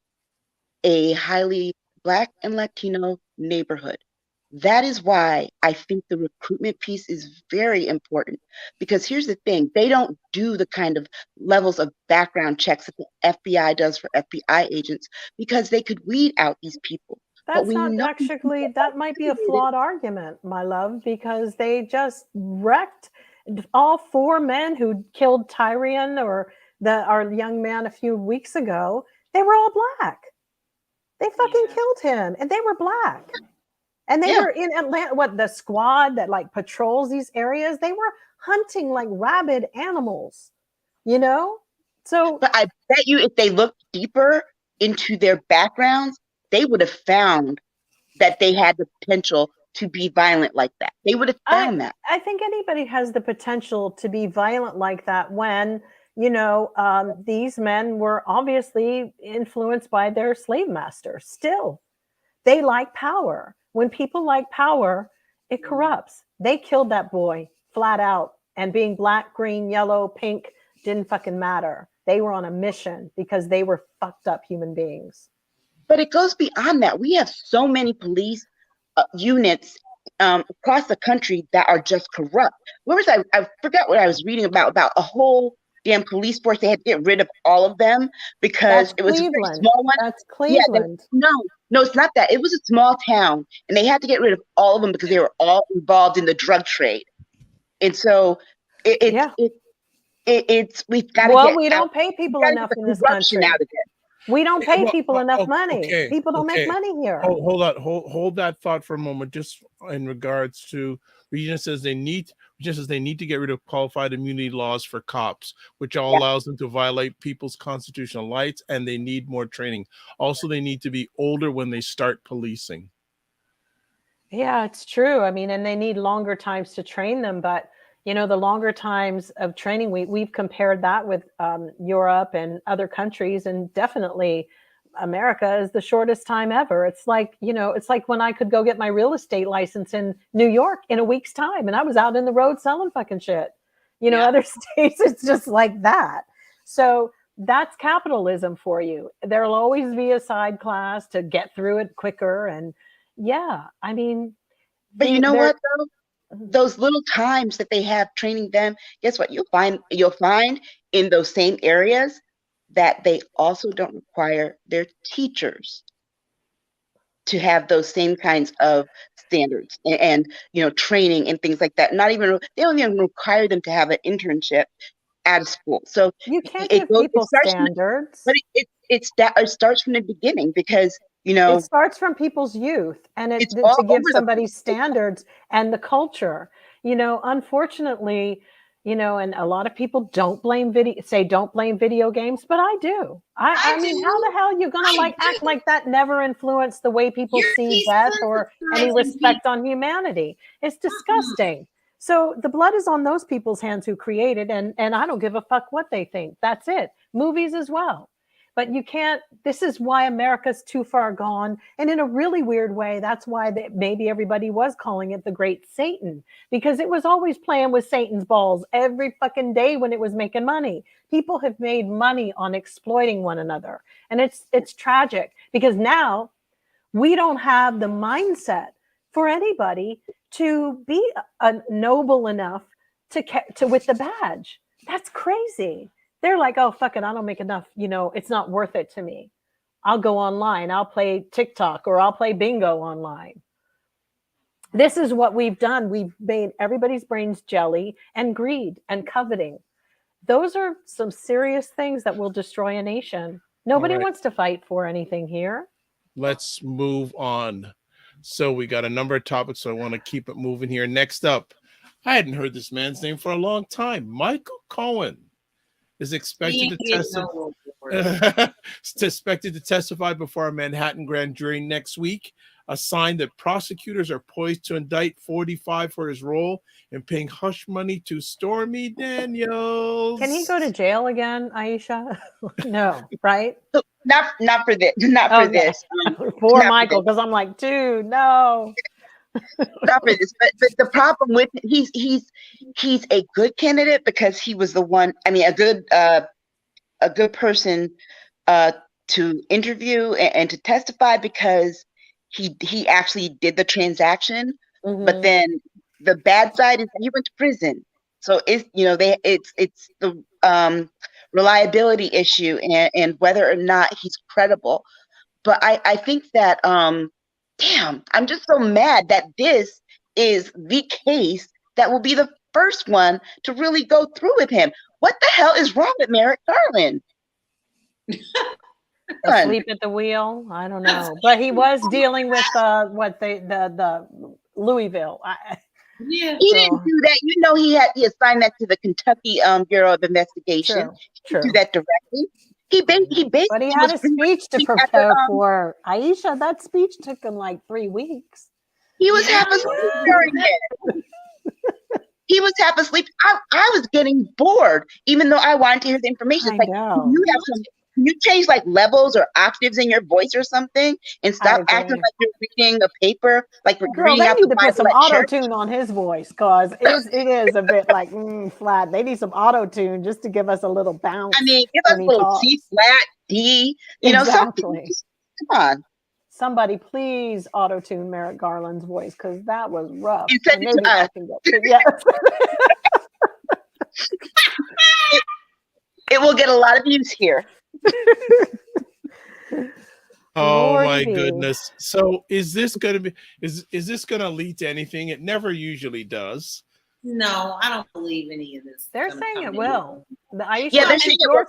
a highly Black and Latino neighborhood. That is why I think the recruitment piece is very important, because here's the thing. They don't do the kind of levels of background checks that the FBI does for FBI agents, because they could weed out these people. That's that might be a flawed argument, my love, because they just wrecked all four men who killed Tyrion or our young man a few weeks ago. They were all Black. They fucking killed him, and they were Black. And they were in Atlanta, the squad that like patrols these areas, they were hunting like rabid animals, you know? So, but I bet you if they looked deeper into their backgrounds, they would have found that they had the potential to be violent like that. They would have found that. I think anybody has the potential to be violent like that when, you know, these men were obviously influenced by their slave masters. Still, they like power. When people like power, it corrupts. They killed that boy flat out, and being Black, green, yellow, pink didn't fucking matter. They were on a mission because they were fucked up human beings. But it goes beyond that. We have so many police units across the country that are just corrupt. Where was I forgot what I was reading about a whole damn police force. They had to get rid of all of them because it was a very small one. That's Cleveland. No, it's not that. It was a small town, and they had to get rid of all of them because they were all involved in the drug trade. And so we've got to Well, we don't pay people enough in this country. Out of it. We don't pay people enough money. Okay, people don't make money here. Hold that thought for a moment. Just in regards to Regina says they need to get rid of qualified immunity laws for cops, which allows them to violate people's constitutional rights, and they need more training. Also, they need to be older when they start policing. Yeah, it's true. I mean, and they need longer times to train them, but the longer times of training, we've compared that with Europe and other countries, and definitely America is the shortest time ever. It's like, it's like when I could go get my real estate license in New York in a week's time, and I was out in the road selling fucking shit. Other states, it's just like that. So that's capitalism for you. There'll always be a side class to get through it quicker. And I mean, but you know what though? Those little times that they have training them, guess what? You'll find in those same areas that they also don't require their teachers to have those same kinds of standards and training and things like that. They don't even require them to have an internship at a school. So you can't give people standards. But it starts from the beginning because it starts from people's youth, and it's to give somebody standards and the culture. Unfortunately, and a lot of people don't blame video games, but I do. I mean, how the hell are you gonna act like that never influenced the way people see death or any respect on humanity? It's disgusting. So the blood is on those people's hands who created, and I don't give a fuck what they think. That's it. Movies as well. But you can't, this is why America's too far gone. And in a really weird way, that's why maybe everybody was calling it the Great Satan, because it was always playing with Satan's balls every fucking day when it was making money. People have made money on exploiting one another. And it's tragic because now we don't have the mindset for anybody to be noble enough to with the badge. That's crazy. They're like, oh, fuck it, I don't make enough. It's not worth it to me. I'll go online. I'll play TikTok or I'll play bingo online. This is what we've done. We've made everybody's brains jelly, and greed and coveting. Those are some serious things that will destroy a nation. Nobody wants to fight for anything here. Let's move on. So we got a number of topics, so I want to keep it moving here. Next up, I hadn't heard this man's name for a long time. Michael Cohen is expected to testify before a Manhattan grand jury next week, a sign that prosecutors are poised to indict 45 for his role in paying hush money to Stormy Daniels. Can he go to jail again, Aisha? No, right? Not for this. Not for this. For Michael, because I'm like, dude, no. Not for this. But the problem with he's a good candidate because he was the one. I mean, a good person to interview and to testify because he actually did the transaction. Mm-hmm. But then the bad side is that he went to prison. So it's the reliability issue and whether or not he's credible. But I think that damn, I'm just so mad that this is the case that will be the first one to really go through with him. What the hell is wrong with Merrick Garland? Asleep at the wheel? I don't know. But he was dealing with the Louisville. He didn't do that. He assigned that to the Kentucky Bureau of Investigation. True. Do that directly. He basically. But he had a speech to prepare for. Aisha, that speech took him like 3 weeks. He was half asleep during it. He was half asleep. I was getting bored, even though I wanted to hear the information. It's can you change like levels or octaves in your voice or something and stop acting like you're reading a paper, like we're reading out the Bible. They need to put some auto-tune on his voice because it is a bit like flat. They need some auto-tune just to give us a little bounce. I mean, give us a little C flat, D, exactly. Something. Come on. Somebody please auto-tune Merrick Garland's voice, because that was rough. You said it to us. Yes. It will get a lot of views here. Oh Lord my be. goodness. So is this going to be, is this going to lead to anything? It never usually does. No, I don't believe any of this. They're saying it will. Aisha, Yeah, they're saying it will.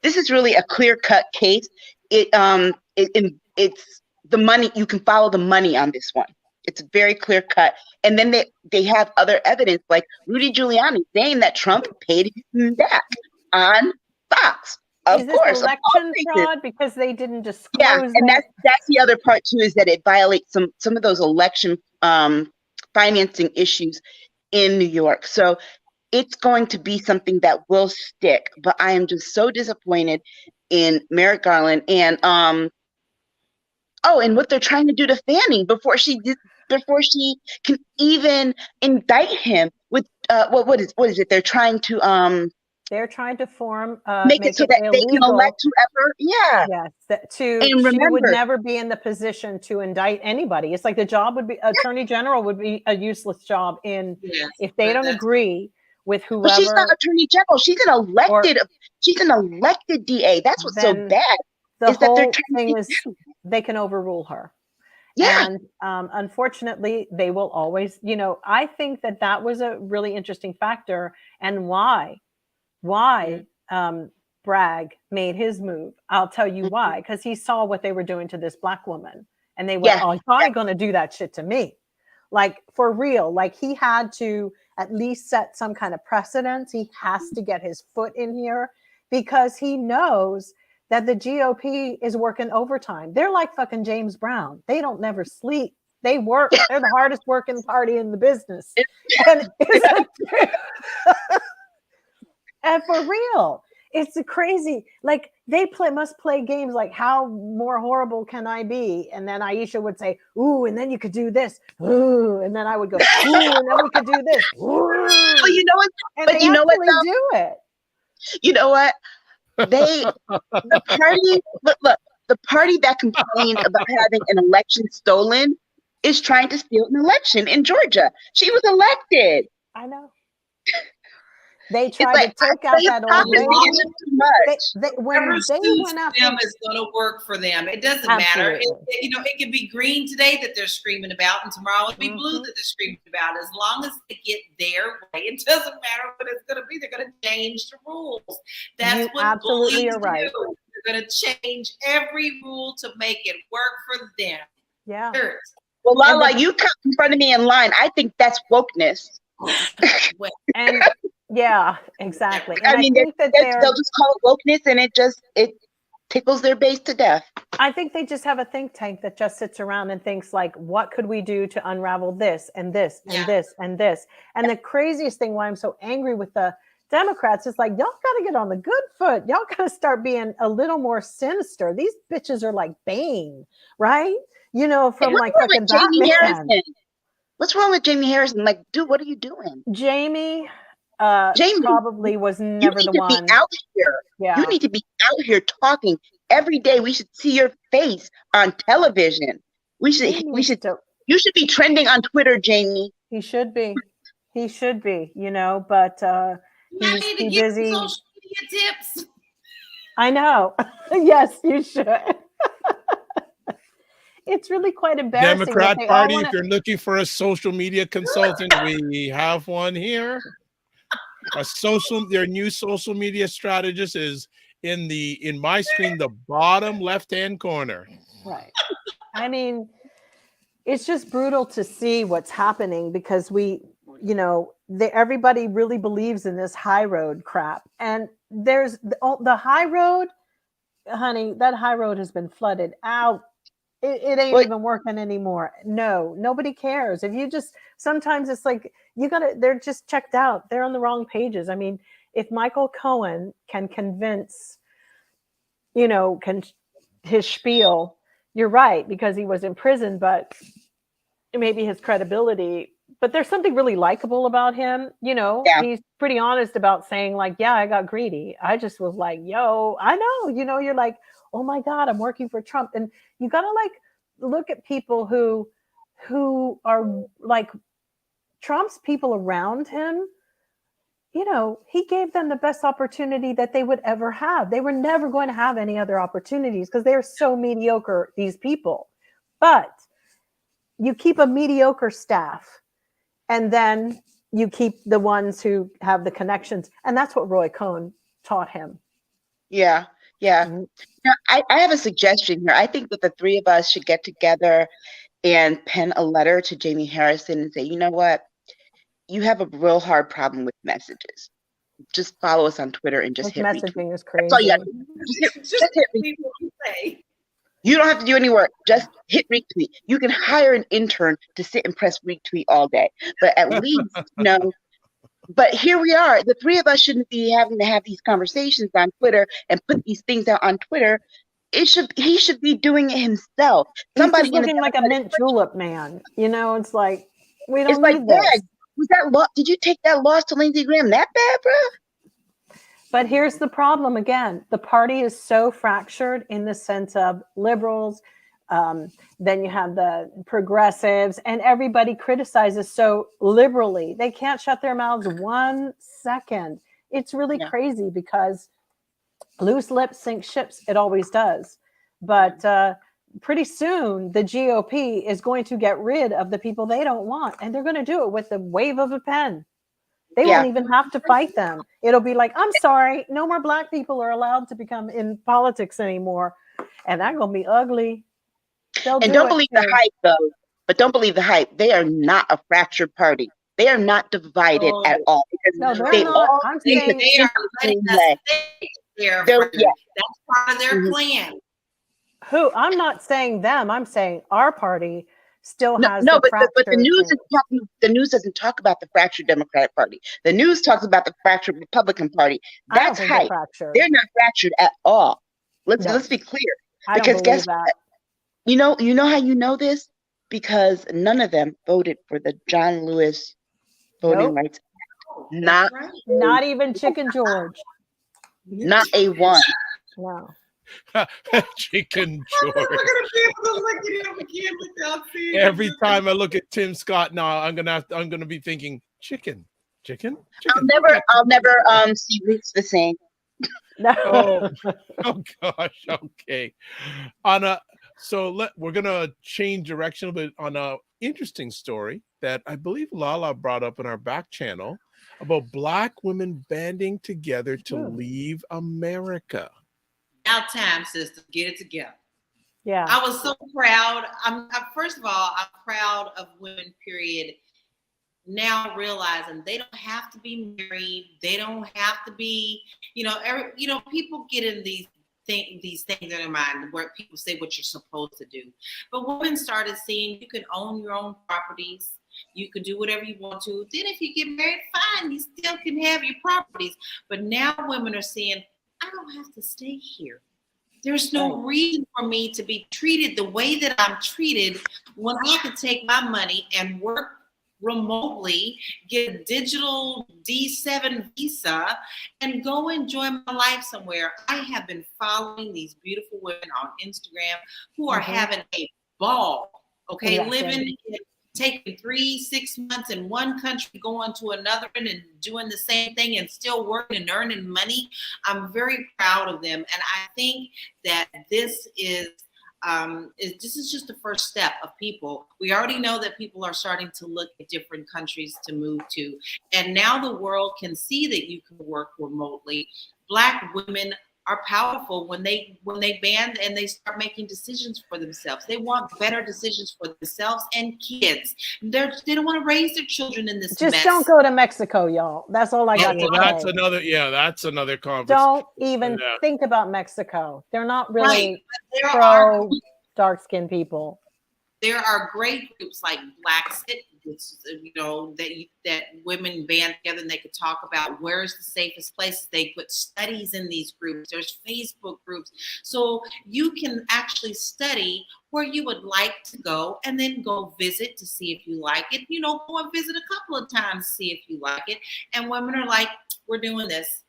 This is really a clear-cut case. It's the money. You can follow the money on this one. It's very clear-cut. And then they have other evidence, like Rudy Giuliani saying that Trump paid him back on Fox. Of course, election fraud because they didn't disclose. Yeah, and that's the other part too, is that it violates some of those election financing issues in New York. So it's going to be something that will stick. But I am just so disappointed in Merrick Garland and and what they're trying to do to Fannie before she can even indict him with what is it? They're trying to form make it so that illegal. They can elect whoever. Yeah. Yes. She would never be in the position to indict anybody. It's like the job would be attorney general would be a useless job if they don't agree with whoever. But she's not attorney general. She's an elected DA. That's what's so bad. The whole thing is they can overrule her. Yeah. And unfortunately, they will always, I think that was a really interesting factor, and why Bragg made his move. I'll tell you why, because he saw what they were doing to this Black woman, and they went, "Oh, you're going to do that shit to me." Like, for real. Like, he had to at least set some kind of precedence. He has to get his foot in here because he knows that the GOP is working overtime. They're like fucking James Brown. They don't never sleep. They work. They're the hardest working party in the business. And for real, it's crazy. Like, they must play games like, how more horrible can I be? And then Aisha would say, ooh, and then you could do this. Ooh, and then I would go, ooh, and then we could do this. Ooh. Well, you know what? And but you know what? Do it. You know what? The party that complained about having an election stolen is trying to steal an election in Georgia. She was elected. I know. They tried to take out that old lady. When they went after them, is going to work for them. It doesn't matter. It can be green today that they're screaming about, and tomorrow it'll be blue that they're screaming about. As long as they get their way, it doesn't matter what it's going to be. They're going to change the rules. That's what absolutely are right. Do. They're going to change every rule to make it work for them. Yeah. Well, LaLa, you come in front of me in line. I think that's wokeness. And yeah, exactly. And I mean, they'll just call it wokeness, and it tickles their base to death. I think they just have a think tank that just sits around and thinks, like, what could we do to unravel this and this and this and this? And the craziest thing why I'm so angry with the Democrats is, like, y'all got to get on the good foot. Y'all got to start being a little more sinister. These bitches are like Bane, right? From like fucking Batman. What's wrong with Jamie Harrison? Like, dude, what are you doing? Jamie probably was never the one. You need to be out here. Yeah. You need to be out here talking every day. We should see your face on television. You should be trending on Twitter, Jamie. He should be, but he's too busy. Social media tips. I know. Yes, you should. It's really quite embarrassing. Democrat Party, if you're looking for a social media consultant, we have one here. Their new social media strategist is in my screen, the bottom left-hand corner. Right. I mean, it's just brutal to see what's happening because everybody really believes in this high road crap. And there's the high road, honey, that high road has been flooded out. It ain't even working anymore. No, nobody cares. If you sometimes it's like, they're just checked out. They're on the wrong pages. I mean, if Michael Cohen can convince, his spiel, you're right, because he was in prison, but maybe his credibility, but there's something really likable about him. He's pretty honest about saying, like, yeah, I got greedy. I just was like, yo, I know, you're like, oh my God, I'm working for Trump. And you got to like look at people who are like Trump's people around him. You know, he gave them the best opportunity that they would ever have. They were never going to have any other opportunities because they're so mediocre, these people. But you keep a mediocre staff and then you keep the ones who have the connections. And that's what Roy Cohn taught him. Yeah. Mm-hmm. Now, I have a suggestion here. I think that the three of us should get together and pen a letter to Jamie Harrison and say, you know what? You have a real hard problem with messages. Just follow us on Twitter and just This hit retweet. messaging is crazy. That's all you have to do. Just hit retweet. You don't have to do any work. Just hit retweet. You can hire an intern to sit and press retweet all day. But at least, but here we are. The three of us shouldn't be having to have these conversations on Twitter and put these things out on Twitter. He should be doing it himself. Somebody looking like a mint julep man. You know, it's like we don't need this. Dad, was that did you take that loss to Lindsey Graham that bad, bro? But here's the problem again. The party is so fractured in the sense of liberals. Then you have the progressives, and everybody criticizes so liberally. They can't shut their mouths 1 second. It's really crazy because loose lips sink ships. It always does. But pretty soon the GOP is going to get rid of the people they don't want, and they're going to do it with the wave of a pen. They won't even have to fight them. It'll be like, I'm sorry, no more black people are allowed to become in politics anymore. And that's going to be ugly. And don't believe the hype, though. But don't believe the hype. They are not a fractured party. They are not divided at all. No, they're not. I'm saying they are letting us stay there. That's part of their plan. Who? I'm not saying them. I'm saying our party still has but the news doesn't talk about the fractured Democratic Party. The news talks about the fractured Republican Party. That's hype. They're not fractured at all. Let's be clear. Because guess what? You know how you know this? Because none of them voted for the John Lewis Voting Rights Act. Not even Chicken George. Not a one. No. Chicken George. Every time I look at Tim Scott now, I'm gonna be thinking chicken. I'll never see Roots the same. No. Oh gosh. Okay. We're gonna change direction a bit on a interesting story that I believe LaLa brought up in our back channel about Black women banding together to leave America. Now time, sister, get it together. Yeah. I was so proud. First of all, I'm proud of women, period. Now realizing they don't have to be married. They don't have to be, people get in these things in their mind where people say what you're supposed to do. But women started seeing you can own your own properties. You can do whatever you want to. Then if you get married, fine, you still can have your properties. But now women are saying, I don't have to stay here. There's no reason for me to be treated the way that I'm treated when I could take my money and work remotely, get a digital D7 visa, and go enjoy my life somewhere. I have been following these beautiful women on Instagram who are having a ball, living, taking 3-6 months in one country, going to another and doing the same thing and still working and earning money. I'm very proud of them. And I think that this is just the first step of people. We already know that people are starting to look at different countries to move to. And now the world can see that you can work remotely. Black women are powerful when they band and they start making decisions for themselves. They want better decisions for themselves and kids. They don't want to raise their children in this mess. Just don't go to Mexico, y'all. That's all I got to say. That's another conversation. Don't even think about Mexico. They're not really pro dark-skinned people. There are great groups like Black Sit, that women band together and they could talk about where's the safest places. They put studies in these groups. There's Facebook groups. So you can actually study where you would like to go and then go visit to see if you like it. Go and visit a couple of times, see if you like it. And women are like, we're doing this.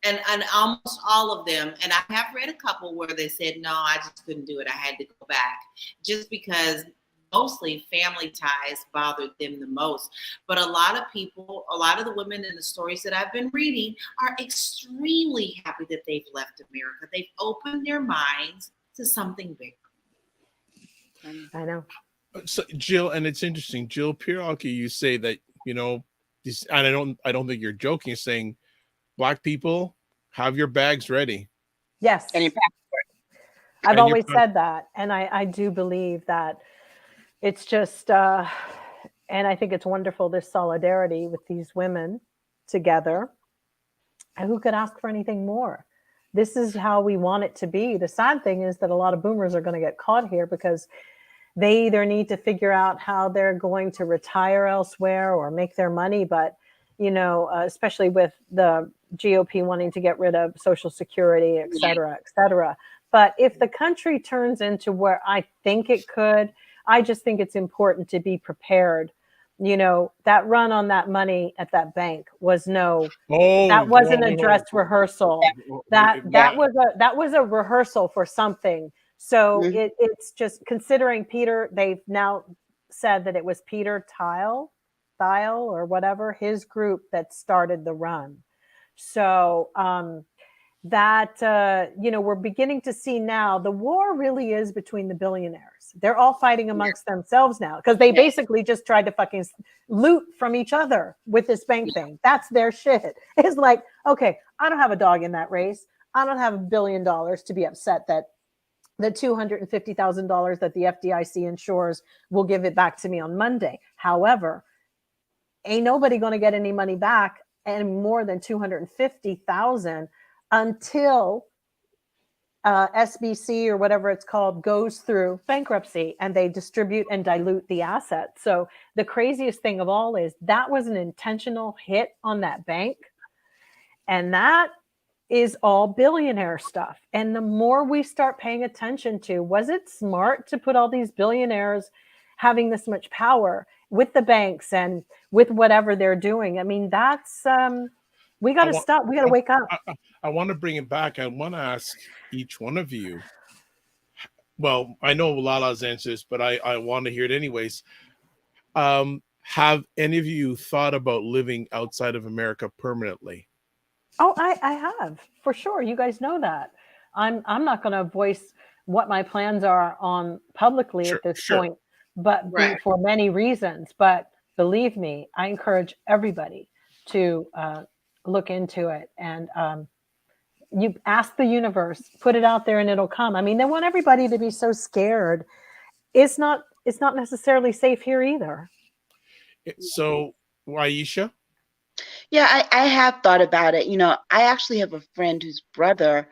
And almost all of them, and I have read a couple where they said, no, I just couldn't do it. I had to go back, just because mostly family ties bothered them the most. But a lot of people, a lot of the women in the stories that I've been reading are extremely happy that they've left America. They've opened their minds to something bigger. I know. So, Jill, and it's interesting, Jill Pierogi, you say that, you know, this, and I don't think you're joking, saying Black people, have your bags ready. Yes. And your passport. I've always said that. And I do believe that it's just, and I think it's wonderful, this solidarity with these women together. And who could ask for anything more? This is how we want it to be. The sad thing is that a lot of boomers are going to get caught here because they either need to figure out how they're going to retire elsewhere or make their money. But, you know, especially with the GOP wanting to get rid of Social Security, et cetera, et cetera. But if the country turns into where I think it could, I just think it's important to be prepared. You know, that run on that money at that bank was that wasn't a dress rehearsal. That was a rehearsal for something. So it's just considering Peter, they've now said that it was Peter Thiel or whatever, his group that started the run. So you know, we're beginning to see now the war really is between the billionaires. They're all fighting amongst themselves now because they basically just tried to fucking loot from each other with this bank thing. That's their shit. It's like, okay, I don't have a dog in that race. I don't have $1 billion to be upset that the $250,000 that the FDIC insures will give it back to me on Monday. However, ain't nobody going to get any money back and more than $250,000 until SBC or whatever it's called goes through bankruptcy and they distribute and dilute the assets. So the craziest thing of all is that was an intentional hit on that bank. And that is all billionaire stuff. And the more we start paying attention to, was it smart to put all these billionaires having this much power with the banks and with whatever they're doing? I mean, that's, we got to stop. We got to wake up. I want to bring it back. I want to ask each one of you. Well, I know LaLa's answers, but I want to hear it anyways. Have any of you thought about living outside of America permanently? Oh, I have, for sure. You guys know that. I'm not going to voice what my plans are on publicly at this point, but for many reasons. But believe me, I encourage everybody to look into it. And you ask the universe, put it out there and it'll come. I mean, they want everybody to be so scared. It's not necessarily safe here either. So, Aisha? Yeah, I have thought about it. You know, I actually have a friend whose brother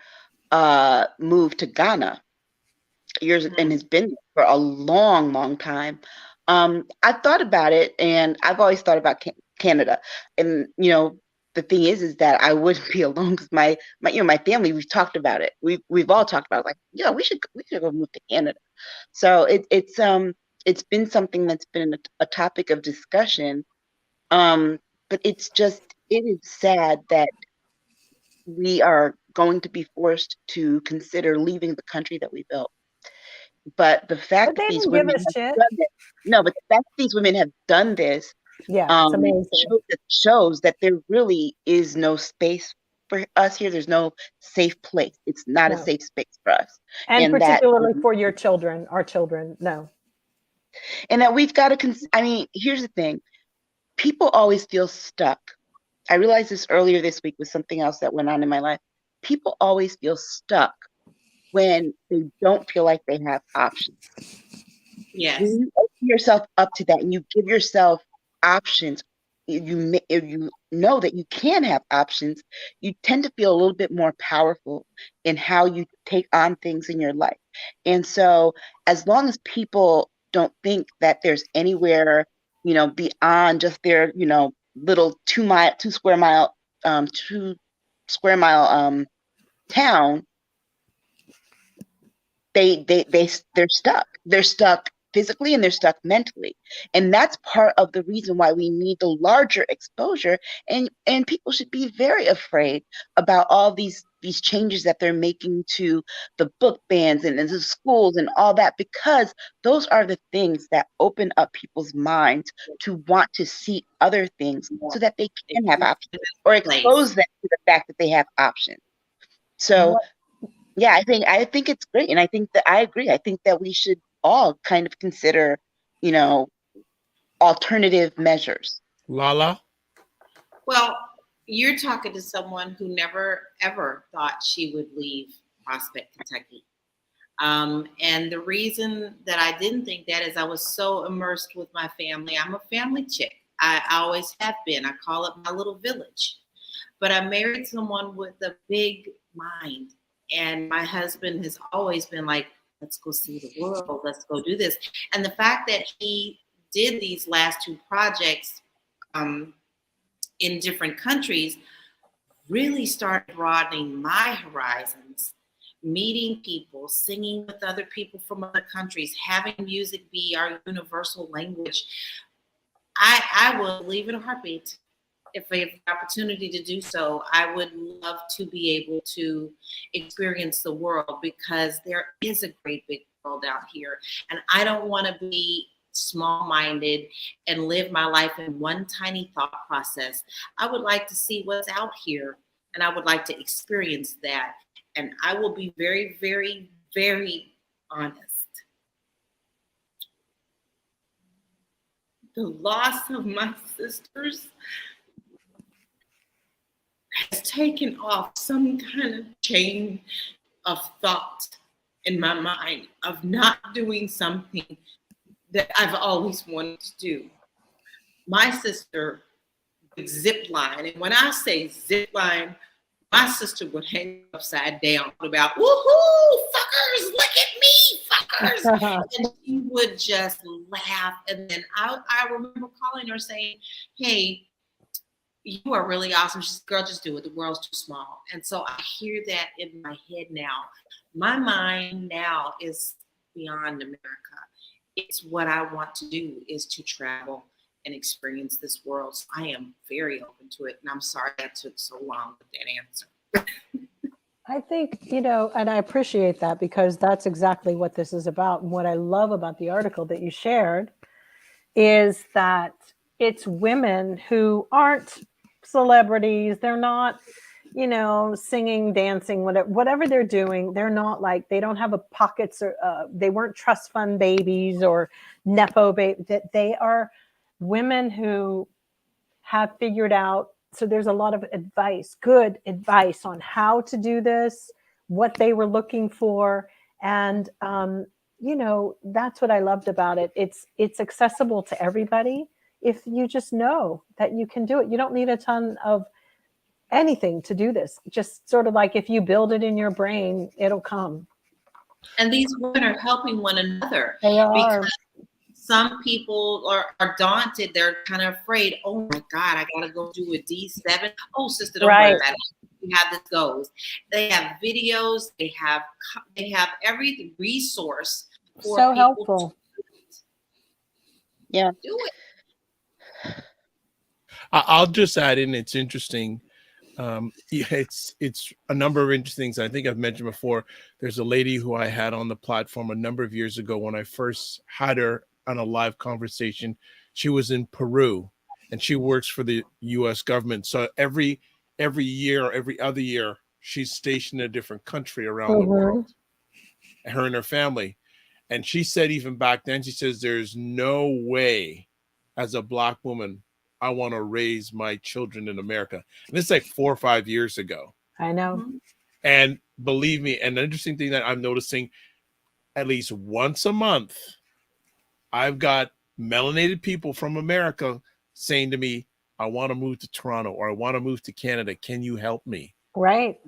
moved to Ghana and has been there for a long, long time. I thought about it, and I've always thought about Canada. And you know, the thing is that I wouldn't be alone because my family, we've talked about it. We've all talked about it, like, yeah, we should go move to Canada. So it's been something that's been a topic of discussion. But it is sad that we are going to be forced to consider leaving the country that we built. But the fact that these women have done this, it's amazing. shows that there really is no space for us here. There's no safe place. It's not a safe space for us. And particularly for your children, our children, no. And that we've got to, I mean, here's the thing. People always feel stuck. I realized this earlier this week with something else that went on in my life. People always feel stuck when they don't feel like they have options. Yes. When you open yourself up to that and you give yourself options, if you know that you can have options, you tend to feel a little bit more powerful in how you take on things in your life. And so as long as people don't think that there's anywhere, you know, beyond just their, you know, little 2 square mile town, they're stuck. They're stuck physically and they're stuck mentally. And that's part of the reason why we need the larger exposure. And people should be very afraid about all these changes that they're making to the book bans and the schools and all that, because those are the things that open up people's minds to want to see other things so that they can have options, or expose them to the fact that they have options. So yeah, I think it's great. And I think that I agree. I think that we should all kind of consider, alternative measures. LaLa? Well, you're talking to someone who never, ever thought she would leave Prospect, Kentucky. And the reason that I didn't think that is I was so immersed with my family. I'm a family chick. I always have been. I call it my little village. But I married someone with a big mind. And my husband has always been like, let's go see the world. Let's go do this. And the fact that he did these last two projects in different countries really started broadening my horizons, meeting people, singing with other people from other countries, having music be our universal language. I would leave in a heartbeat. If I have the opportunity to do so, I would love to be able to experience the world, because there is a great big world out here. And I don't want to be small-minded and live my life in one tiny thought process. I would like to see what's out here, and I would like to experience that. And I will be very, very, very honest. The loss of my sisters has taken off some kind of chain of thought in my mind of not doing something that I've always wanted to do. My sister would zip line, and when I say zip line, my sister would hang upside down about, woohoo, fuckers, look at me, fuckers. And she would just laugh. And then I remember calling her saying, hey, you are really awesome. She's, girl, just do it. The world's too small. And so I hear that in my head now. My mind now is beyond America. It's what I want to do is to travel and experience this world. So I am very open to it. And I'm sorry that took so long with that answer. I think, and I appreciate that, because that's exactly what this is about. And what I love about the article that you shared is that it's women who aren't celebrities. They're not, singing, dancing, whatever they're doing. They're not like, they don't have a pockets, or they weren't trust fund babies or Nepo babies. That they are women who have figured out. So there's a lot of advice, good advice on how to do this, what they were looking for. And, that's what I loved about it. It's accessible to everybody. If you just know that you can do it, you don't need a ton of anything to do this. Just sort of like, if you build it in your brain, it'll come. And these women are helping one another. They are. Because some people are daunted. They're kind of afraid. Oh my God, I gotta go do a D7. Oh, sister, don't worry about it. See how this goes. They have videos. They have every resource for so people helpful. Yeah, do it. I'll just add in, it's interesting. It's a number of interesting things. I think I've mentioned before, there's a lady who I had on the platform a number of years ago when I first had her on a live conversation. She was in Peru and she works for the US government. So every year, every other year, she's stationed in a different country around the world, her and her family. And she said, even back then, she says, there's no way as a Black woman I want to raise my children in America. And this is like 4 or 5 years ago. I know. And believe me, an interesting thing that I'm noticing, at least once a month, I've got melanated people from America saying to me, I want to move to Toronto, or I want to move to Canada. Can you help me? Right.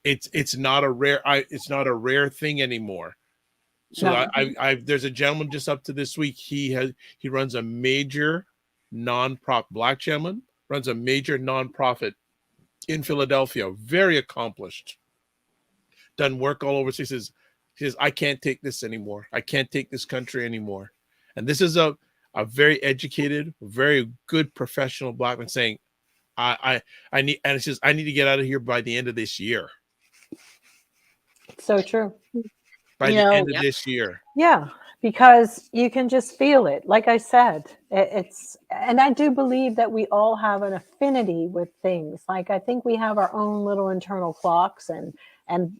It's not a rare thing anymore. So no. There's a gentleman just up to this week. He runs a major nonprofit, Black gentleman, runs a major nonprofit in Philadelphia, very accomplished, done work all over. So he says, She says, I can't take this anymore. I can't take this country anymore. And this is a very educated, very good professional Black man saying, I need, and it says, I need to get out of here by the end of this year. So true. By the end of this year. Yeah, because you can just feel it. Like I said, and I do believe that we all have an affinity with things. Like I think we have our own little internal clocks and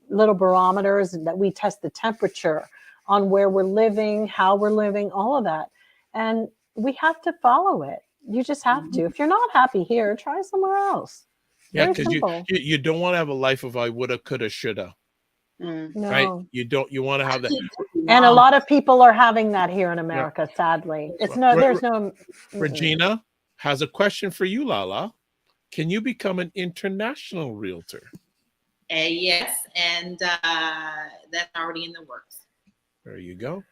little barometers that we test the temperature on where we're living, how we're living, all of that. And we have to follow it. You just have to. If you're not happy here, try somewhere else. Yeah, because you don't want to have a life of I woulda, coulda, shoulda. No. Right? You want to have that. And a lot of people are having that here in America, sadly. There's no. Regina has a question for you, LaLa. Can you become an international realtor? Yes, and that's already in the works. There you go.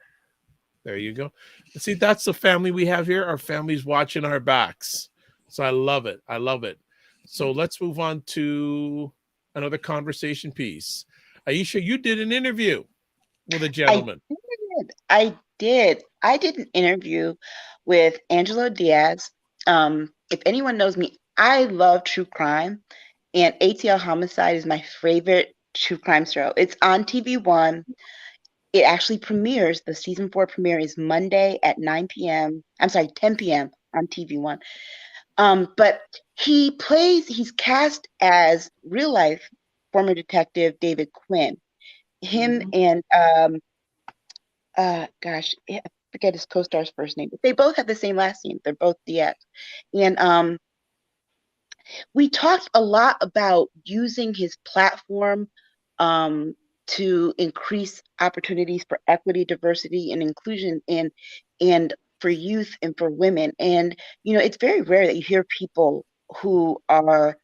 There you go. See, that's the family we have here. Our family's watching our backs. So I love it. I love it. So let's move on to another conversation piece. Aisha, you did an interview with a gentleman. I did. I did an interview with Angelo Diaz. If anyone knows me, I love true crime. And ATL Homicide is my favorite true crime show. It's on TV1. It actually premieres, the season 4 premiere is Monday at 10 p.m. on TV1. But he's cast as real life former detective David Quinn. Him and I forget his co-star's first name, but they both have the same last name. They're both Diaz. And we talked a lot about using his platform to increase opportunities for equity, diversity, and inclusion and for youth and for women. And, it's very rare that you hear people who are,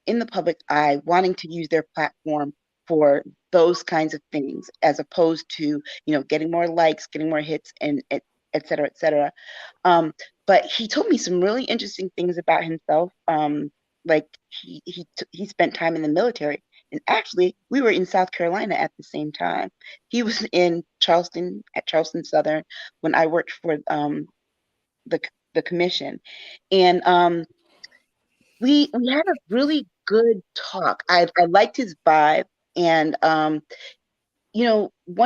in the public eye wanting to use their platform for those kinds of things, as opposed to, getting more likes, getting more hits, and et cetera, et cetera. But he told me some really interesting things about himself. Like he spent time in the military. And actually, we were in South Carolina at the same time. He was in Charleston, at Charleston Southern, when I worked for the commission. And we had a really good talk. I liked his vibe. And, one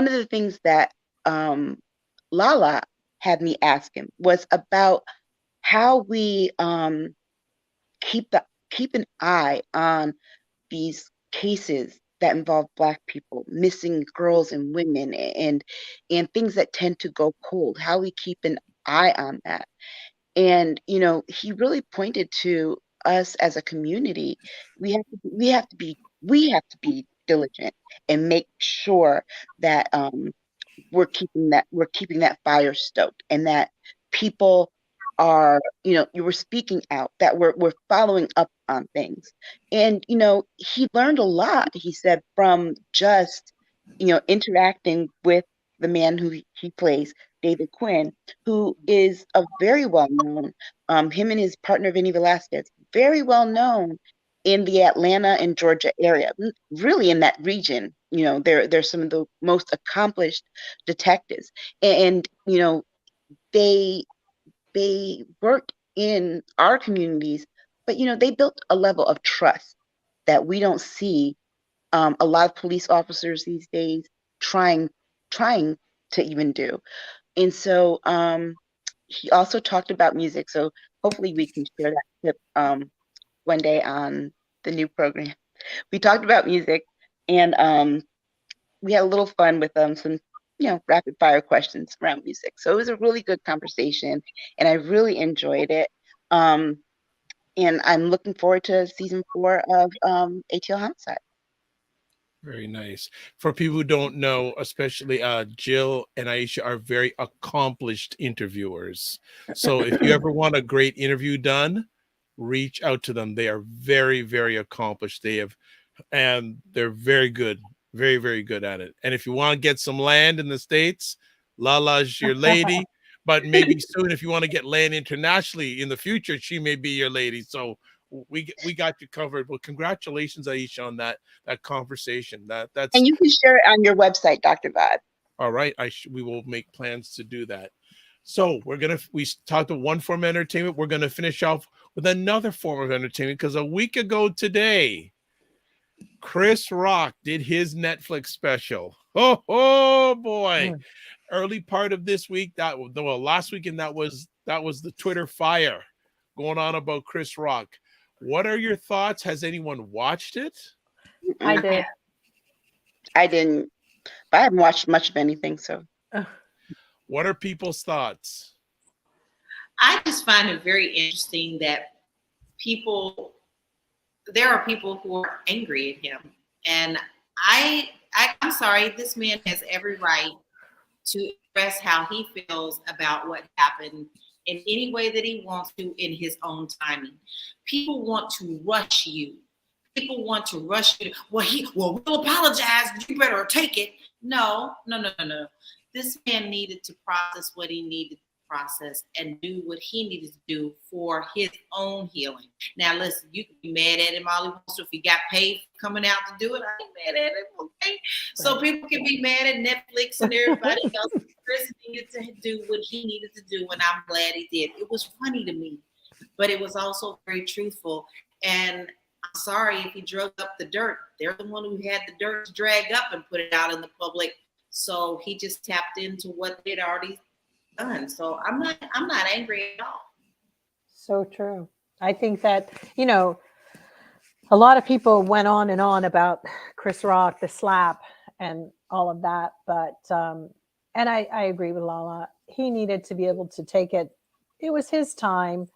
of the things that LaLa had me ask him was about how we keep an eye on these cases that involve Black people, missing girls and women, and things that tend to go cold, how we keep an eye on that. And, he really pointed to us as a community. We have to be diligent and make sure that we're keeping that fire stoked, and that people are, you were speaking out, that we're following up on things. And, he learned a lot, he said, from just, interacting with the man who he plays, David Quinn, who is a very well known, him and his partner, Vinny Velasquez, very well known in the Atlanta and Georgia area, really in that region. They're some of the most accomplished detectives. And, they work in our communities, but they built a level of trust that we don't see a lot of police officers these days trying to even do. And so he also talked about music. So hopefully we can share that clip one day on the new program. We talked about music, and we had a little fun with some rapid fire questions around music. So it was a really good conversation, and I really enjoyed it. And I'm looking forward to season 4 of ATL Homicide. Very nice. For people who don't know, especially Jill and Aisha are very accomplished interviewers. So if you ever want a great interview done, reach out to them. They are very, very accomplished. And they're very good. Very, very good at it. And if you want to get some land in the States, LaLa's your lady. But maybe soon, if you want to get land internationally in the future, she may be your lady. So we got you covered. Well, congratulations, Aisha, on that conversation. That's And you can share it on your website, Dr. Vibe. all right. We will make plans to do that. So we talked about one form of entertainment. We're gonna finish off with another form of entertainment because a week ago today, Chris Rock did his Netflix special. Oh boy. Early part of this week, last weekend, that was the Twitter fire going on about Chris Rock. What are your thoughts? Has anyone watched it? I did. I didn't, but I haven't watched much of anything. So, what are people's thoughts? I just find it very interesting that there are people who are angry at him, and I'm sorry, this man has every right to express how he feels about what happened in any way that he wants to in his own timing. People want to rush you. People want to rush you. We'll apologize, but you better take it. No. This man needed to process what he needed to process and do what he needed to do for his own healing. Now, listen, you can be mad at him all you want to. If he got paid for coming out to do it, I ain't mad at him, okay? Right. So people can be mad at Netflix and everybody else. Chris needed to do what he needed to do, and I'm glad he did. It was funny to me, but it was also very truthful. And I'm sorry if he drug up the dirt. They're the one who had the dirt drag up and put it out in the public. So he just tapped into what they'd already done. So I'm not angry at all. So true. I think that, a lot of people went on and on about Chris Rock, the slap and all of that. But, and I agree with LaLa. He needed to be able to take it. It was his time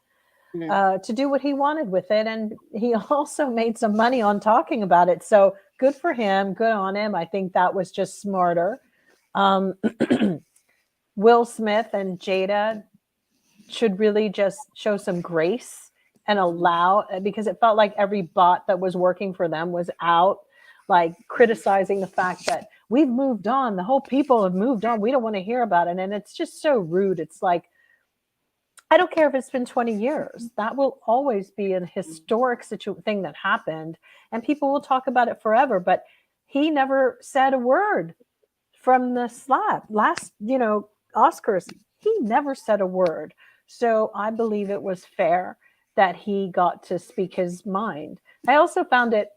to do what he wanted with it. And he also made some money on talking about it. So good for him. Good on him. I think that was just smarter. Will Smith and Jada should really just show some grace and allow, because it felt like every bot that was working for them was out, like criticizing the fact that we've moved on. The whole people have moved on. We don't want to hear about it. And it's just so rude. It's like, I don't care if it's been 20 years. That will always be a historic thing that happened. And people will talk about it forever. But he never said a word from the slap. Last, Oscars, he never said a word. So I believe it was fair that he got to speak his mind. I also found it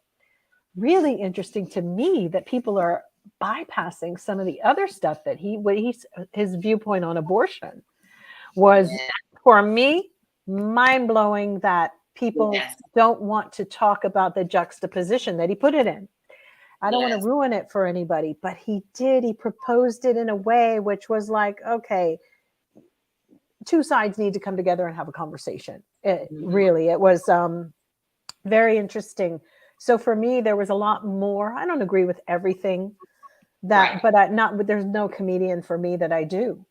really interesting to me that people are bypassing some of the other stuff that his viewpoint on abortion was, for me, mind-blowing, that people don't want to talk about the juxtaposition that he put it in. I don't want to ruin it for anybody, but he did. He proposed it in a way which was like, okay, two sides need to come together and have a conversation. Really, it was very interesting. So for me, there was a lot more. I don't agree with everything but there's no comedian for me that I do.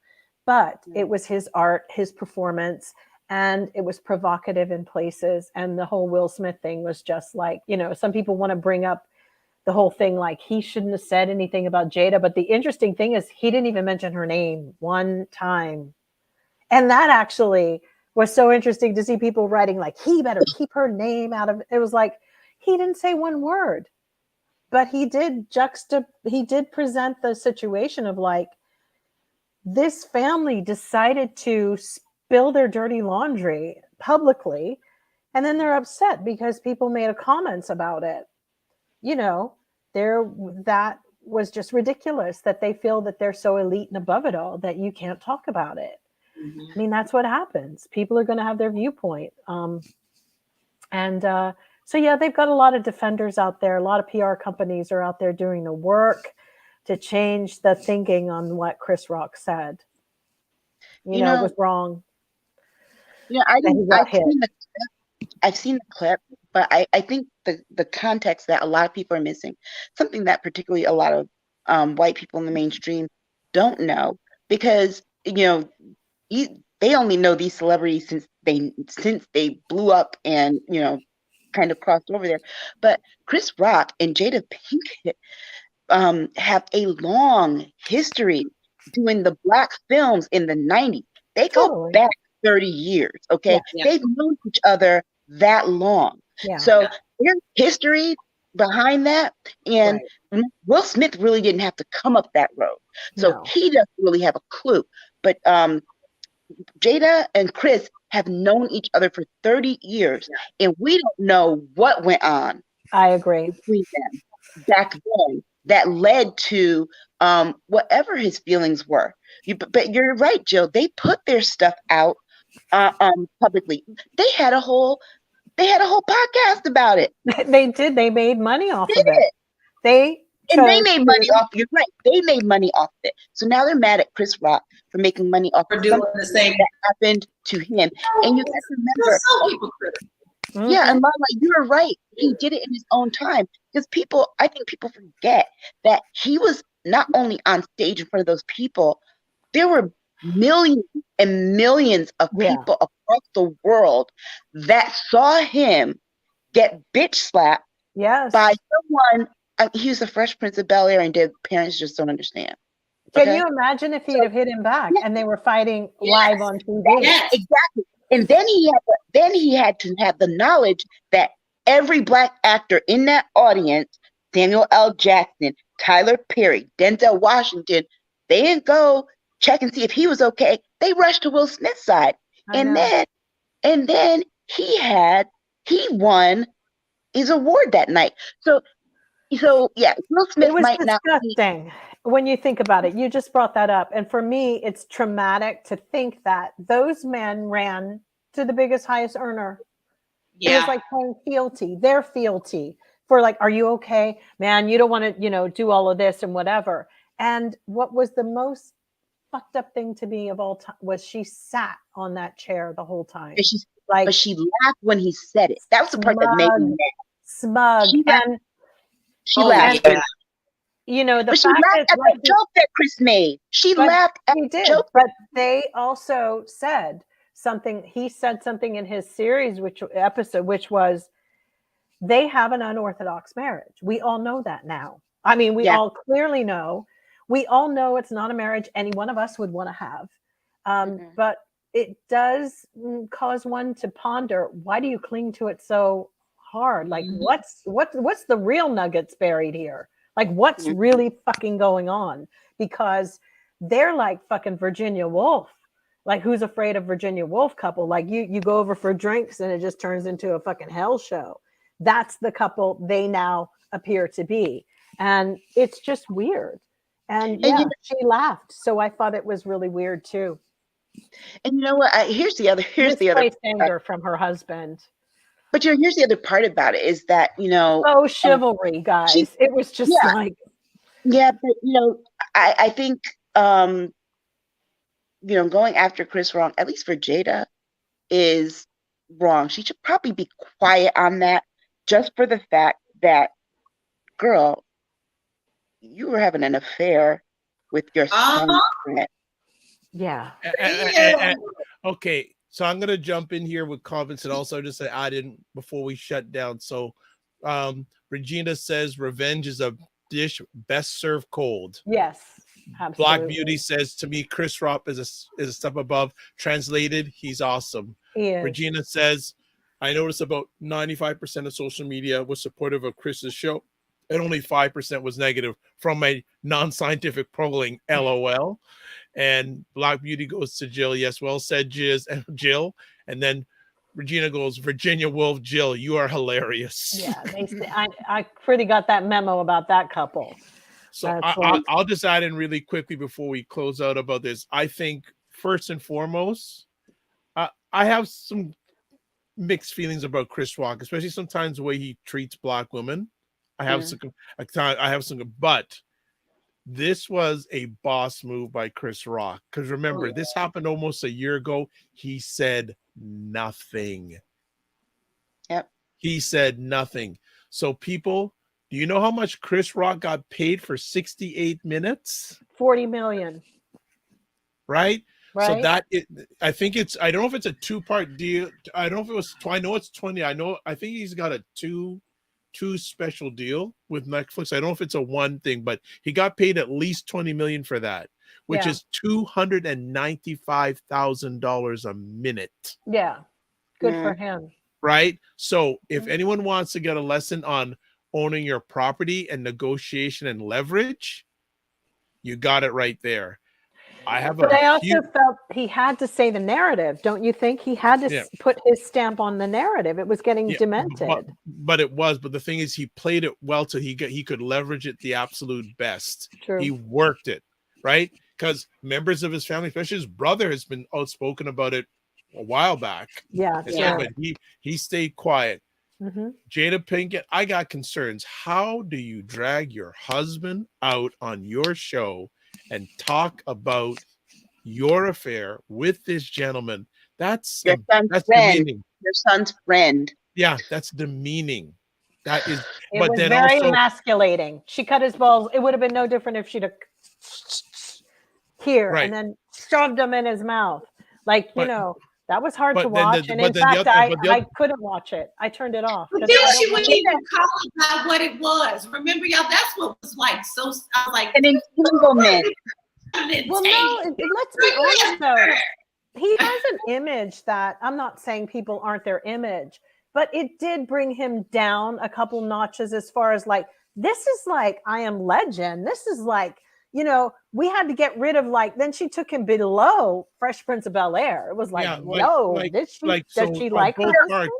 But it was his art, his performance, and it was provocative in places. And the whole Will Smith thing was just like, some people want to bring up the whole thing like he shouldn't have said anything about Jada. But the interesting thing is he didn't even mention her name one time. And that actually was so interesting to see people writing like, he better keep her name out of it. It was like, he didn't say one word, but he did present the situation of like, this family decided to spill their dirty laundry publicly. And then they're upset because people made comments about it. That was just ridiculous that they feel that they're so elite and above it all that you can't talk about it. Mm-hmm. I mean, that's what happens. People are going to have their viewpoint. So they've got a lot of defenders out there. A lot of PR companies are out there doing the work to change the thinking on what Chris Rock said. It was wrong. I've seen the clip, but I think the context that a lot of people are missing, something that particularly a lot of white people in the mainstream don't know, because they only know these celebrities since they blew up and kind of crossed over there. But Chris Rock and Jada Pinkett have a long history doing the Black films in the 90s. They go back 30 years, okay? Yeah. They've known each other that long. Yeah. So there's history behind that. And Will Smith really didn't have to come up that road. So he doesn't really have a clue. But Jada and Chris have known each other for 30 years, and we don't know what went on. I agree. Between them back then that led to whatever his feelings were. But you're right, Jill. They put their stuff out publicly. They had a whole podcast about it. They did. They made money off of it. They made money off. You're right. They made money off it. So now they're mad at Chris Rock for making money off of doing the same that happened to him. And you have to remember. Yeah, and LaLa, you're right. He did it in his own time. Because I think people forget that he was not only on stage in front of those people, there were millions and millions of people across the world that saw him get bitch slapped by someone. He was the Fresh Prince of Bel-Air, and parents just don't understand. Can you imagine if he'd have hit him back and they were fighting live on TV? Yes, exactly. And then he had to have the knowledge that every Black actor in that audience, Samuel L. Jackson, Tyler Perry, Denzel Washington, they didn't go check and see if he was okay. They rushed to Will Smith's side. And then he won his award that night. So yeah, Will Smith might not be. It was disgusting when you think about it. You just brought that up. And for me, it's traumatic to think that those men ran to the biggest, highest earner. Yeah. It was like playing fealty, their fealty for like, are you okay? Man, you don't want to, do all of this and whatever. And what was the most fucked up thing to me of all time was she sat on that chair the whole time. But she laughed when he said it. That was the part that made me mad. Smug. She laughed. And, the she laughed at the joke that Chris made. She laughed at the joke. But they also said something. He said something in his series, which was, they have an unorthodox marriage. We all know that now. I mean, we all clearly know. We all know it's not a marriage any one of us would want to have. But it does cause one to ponder, why do you cling to it so hard? Like, what's the real nuggets buried here? Like, what's really fucking going on? Because they're like fucking Virginia Woolf. Like, Who's Afraid of Virginia Woolf couple. Like, you go over for drinks and it just turns into a fucking hell show. That's the couple they now appear to be. And it's just weird. And she laughed. So I thought it was really weird too. And you know what? Here's the other anger from her husband. But here's the other part about it is that, chivalry, guys. It was just like. Yeah, but I think going after Chris wrong, at least for Jada, is wrong. She should probably be quiet on that, just for the fact that, girl, you were having an affair with your son's friend. Yeah. Okay, so I'm gonna jump in here with comments and also just add in before we shut down. So Regina says revenge is a dish best served cold. Yes, absolutely. Black Beauty says, to me, Chris Rock is a step above. Translated, he's awesome. Regina says, I noticed about 95% of social media was supportive of Chris's show, and only 5% was negative from a non-scientific polling, LOL. And Black Beauty goes to Jill. Yes, well said, Jill. And then Regina goes, Virginia Woolf, Jill, you are hilarious. Yeah, I pretty got that memo about that couple. So I'll just add in really quickly before we close out about this. I think first and foremost, I have some mixed feelings about Chris Rock, especially sometimes the way he treats Black women. I have some, but this was a boss move by Chris Rock. Because remember, this happened almost a year ago. He said nothing. Yep. He said nothing. So people, do you know how much Chris Rock got paid for 68 minutes? $40 million. Right? So I think I don't know if it's a 2-part deal. I don't know if it was, I know it's 20. I think he's got a two special deal with Netflix. I don't know if it's a one thing, but he got paid at least $20 million for that, which is $295,000 a minute. Yeah. Good for him. right? So if anyone wants to get a lesson on owning your property and negotiation and leverage, you got it right there. But I also felt he had to say the narrative. Don't you think he had to put his stamp on the narrative? It was getting demented. But the thing is, he played it well till he could leverage it the absolute best. True. He worked it, right? Because members of his family, especially his brother, has been outspoken about it a while back. Yeah. But he stayed quiet. Jada Pinkett, I got concerns. How do you drag your husband out on your show and talk about your affair with this gentleman? That's demeaning. Your son's friend. Yeah, that's demeaning. That is. It was very emasculating. She cut his balls. It would have been no different if she'd have and then shoved them in his mouth. That was hard to watch. And in fact, I couldn't watch it. I turned it off. But then she wouldn't even call it about what it was. Remember, y'all, that's what was like. So I was like, an entanglement. Well, no, let's be honest though. He has an image that, I'm not saying people aren't their image, but it did bring him down a couple notches as far as this is I Am Legend. This is we had to get rid of then she took him below Fresh Prince of Bel-Air. It was does she like her husband?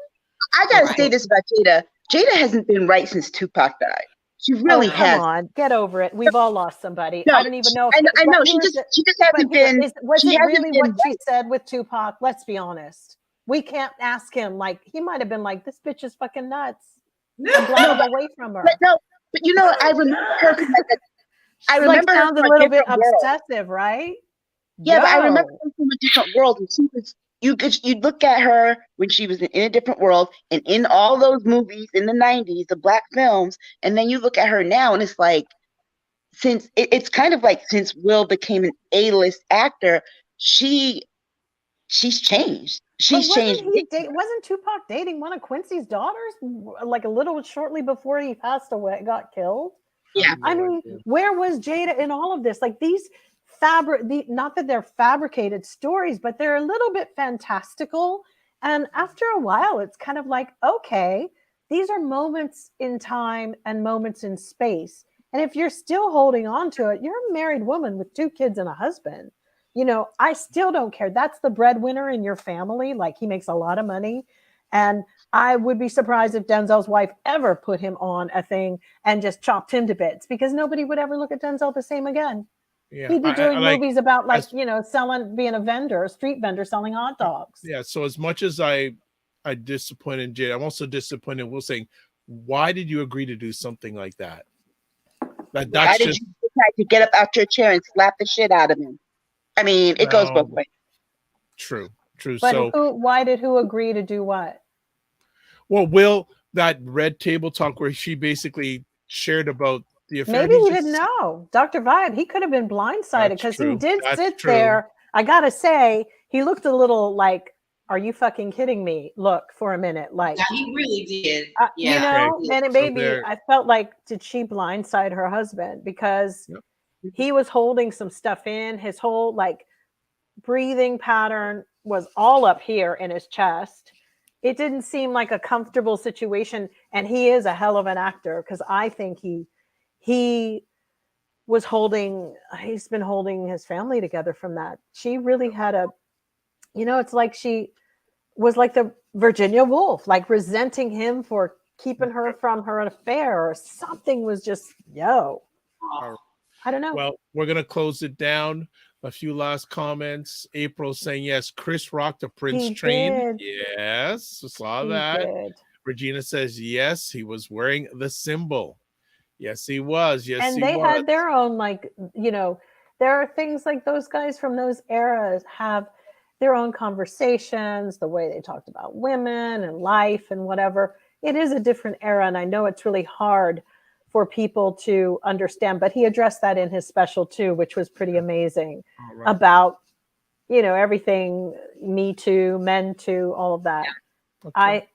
I gotta say this about Jada. Jada hasn't been right since Tupac died. She really has. Come on, get over it. We've all lost somebody. No, I don't even know. I know. She just hasn't been. Was it really what she said with Tupac? Let's be honest. We can't ask him. He might have been this bitch is fucking nuts. Away from her. But I remember her. I remember sounds a little bit obsessive, right? Yeah, but I remember her from a different world. And she was. You look at her when she was in a different world and in all those movies in the 90s, the black films, and then you look at her now and it's it's kind of since Will became an A-list actor, she's changed. She's changed. Wasn't Tupac dating one of Quincy's daughters a little shortly before he passed away, got killed? Yeah. I mean, where was Jada in all of this? These not that they're fabricated stories, but they're a little bit fantastical. And after a while, it's kind of okay, these are moments in time and moments in space. And if you're still holding on to it, you're a married woman with 2 kids and a husband. I still don't care. That's the breadwinner in your family. He makes a lot of money. And I would be surprised if Denzel's wife ever put him on a thing and just chopped him to bits, because nobody would ever look at Denzel the same again. Yeah, he'd be doing movies about being a street vendor selling hot dogs. Yeah. So as much as I disappointed Jay, I'm also disappointed in Will saying, why did you agree to do something like that? Why did you decide to get up out your chair and slap the shit out of him? I mean, it goes both ways. True. But why did who agree to do what? Well, Will, that red table talk where she basically shared about the affair. Maybe he didn't know. Dr. Vibe, he could have been blindsided because he did sit there. I got to say, he looked a little are you fucking kidding me? Look for a minute. Yeah, he really did. And it made me, I felt did she blindside her husband? Because he was holding some stuff in. His whole breathing pattern was all up here in his chest. It didn't seem like a comfortable situation. And he is a hell of an actor, because I think he's been holding his family together from that. She really had it's she was the Virginia Woolf, resenting him for keeping her from her affair, or something was just, I don't know. Well, we're going to close it down. A few last comments. April saying, yes, Chris rocked the Prince train. Yes, I saw that. Regina says, yes, he was wearing the symbol. Yes, he was. Yes, and they had their own, there are things those guys from those eras have their own conversations, the way they talked about women and life and whatever. It is a different era, and I know it's really hard for people to understand, but he addressed that in his special too, which was pretty amazing, about, everything, Me Too, Men Too, all of that. Okay.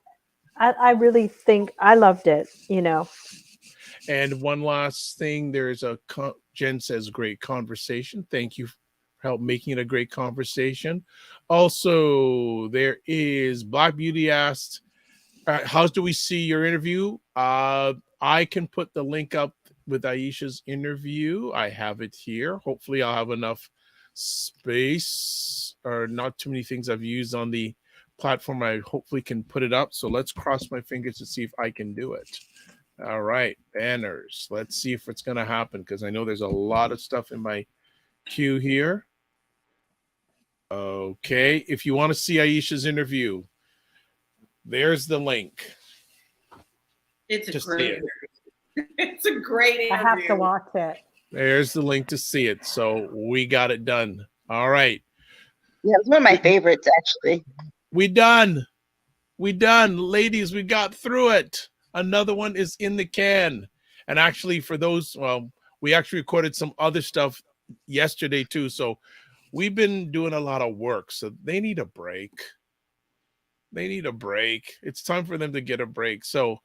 I really think I loved it, And one last thing, there's Jen says, great conversation. Thank you for help making it a great conversation. Also, there is Black Beauty asked, How do we see your interview? I can put the link up with Aisha's interview. I have it here. Hopefully I'll have enough space or not too many things I've used on the platform. I hopefully can put it up. So let's cross my fingers to see if I can do it. All right, banners. Let's see if it's going to happen because I know there's a lot of stuff in my queue here. Okay, if you want to see Aisha's interview, there's the link. It's a great interview. It's a great interview. I have to watch it. There's the link to see it. So we got it done. All right. Yeah, it's one of my favorites, actually. We done. Ladies, we got through it. Another one is in the can. And actually, for those, we actually recorded some other stuff yesterday too. So we've been doing a lot of work. So they need a break. It's time for them to get a break. So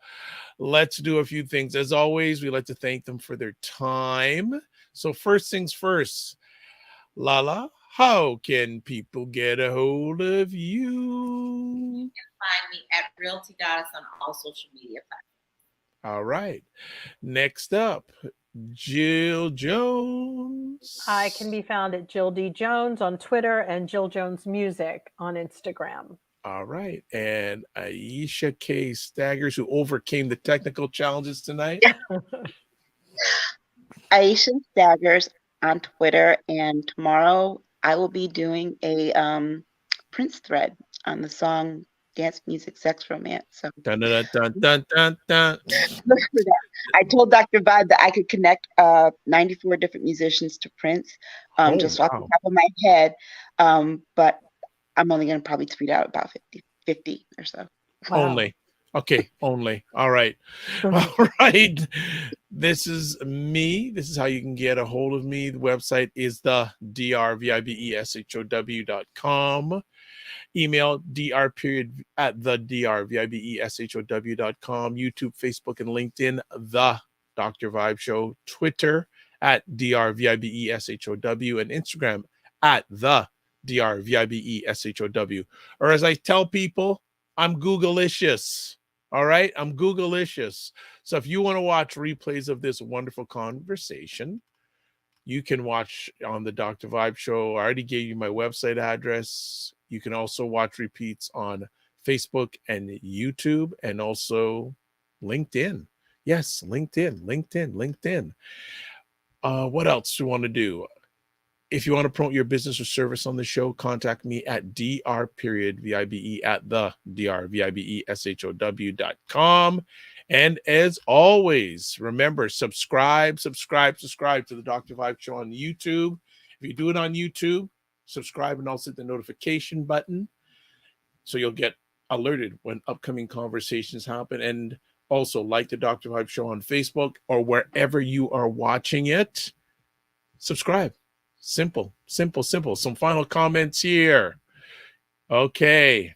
let's do a few things. As always, we like to thank them for their time. So first things first, LaLa, how can people get a hold of you? You can find me at Realty Goddess on all social media platforms. All right. Next up, Jill Jones. I can be found at Jill D. Jones on Twitter and Jill Jones Music on Instagram. All right. And Aisha K. Staggers, who overcame the technical challenges tonight. Aisha Staggers on Twitter, and tomorrow I will be doing a Prince thread on the song Dance Music Sex Romance. So dun, dun, dun, dun, dun, dun. look for that. I told Dr. Vibe that I could connect 94 different musicians to Prince just off the top of my head. But I'm only going to probably tweet out about 50 or so. Wow. Only. Okay, only. All right. All right. This is me. This is how you can get a hold of me. The website is the drvibeshow.com. Email dr@thedrvibeshow.com. YouTube, Facebook, and LinkedIn, The Dr. Vibe Show. Twitter at drvibeshow, and Instagram at the drvibeshow. Or as I tell people, I'm Googleicious. All right, I'm Googleicious. So if you want to watch replays of this wonderful conversation, you can watch on the Dr. Vibe Show. I already gave you my website address. You can also watch repeats on Facebook and YouTube, and also LinkedIn. Yes, LinkedIn. What else do you want to do? If you want to promote your business or service on the show, contact me at dr.vibe@thedrvibeshow.com. And as always, remember, subscribe to the Dr. Vibe Show on YouTube. If you do it on YouTube, subscribe and also hit the notification button so you'll get alerted when upcoming conversations happen. And also like the Dr. Vibe Show on Facebook or wherever you are watching it. Subscribe. Simple. Some final comments here. Okay.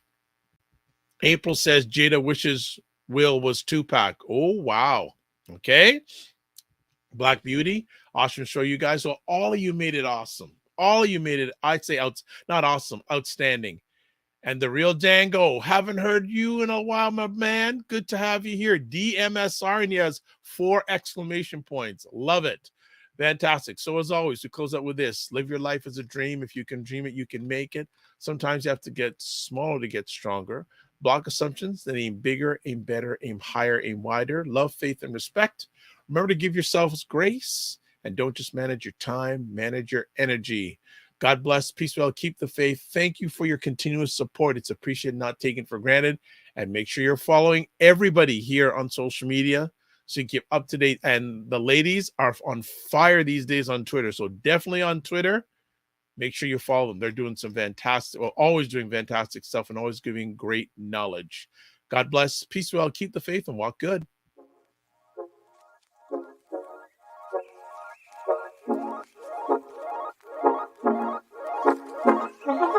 April says Jada wishes Will was Tupac. Oh, wow. Okay. Black Beauty. Awesome show, you guys. So all of you made it awesome. All of you made it, I'd say, not awesome, outstanding. And the real Django, haven't heard you in a while, my man. Good to have you here. DMSR, and he has 4 exclamation points. Love it. Fantastic. So as always, we close out with this. Live your life as a dream. If you can dream it, you can make it. Sometimes you have to get smaller to get stronger. Block assumptions, then aim bigger, aim better, aim higher, aim wider. Love, faith, and respect. Remember to give yourselves grace, and don't just manage your time, manage your energy. God bless. Peace, well, keep the faith. Thank you for your continuous support. It's appreciated, not taken for granted. And make sure you're following everybody here on social media so you keep up to date. And the ladies are on fire these days on Twitter. So definitely on Twitter, make sure you follow them. They're doing some fantastic, always doing fantastic stuff and always giving great knowledge. God bless. Peace, well, keep the faith, and walk good. Thank you.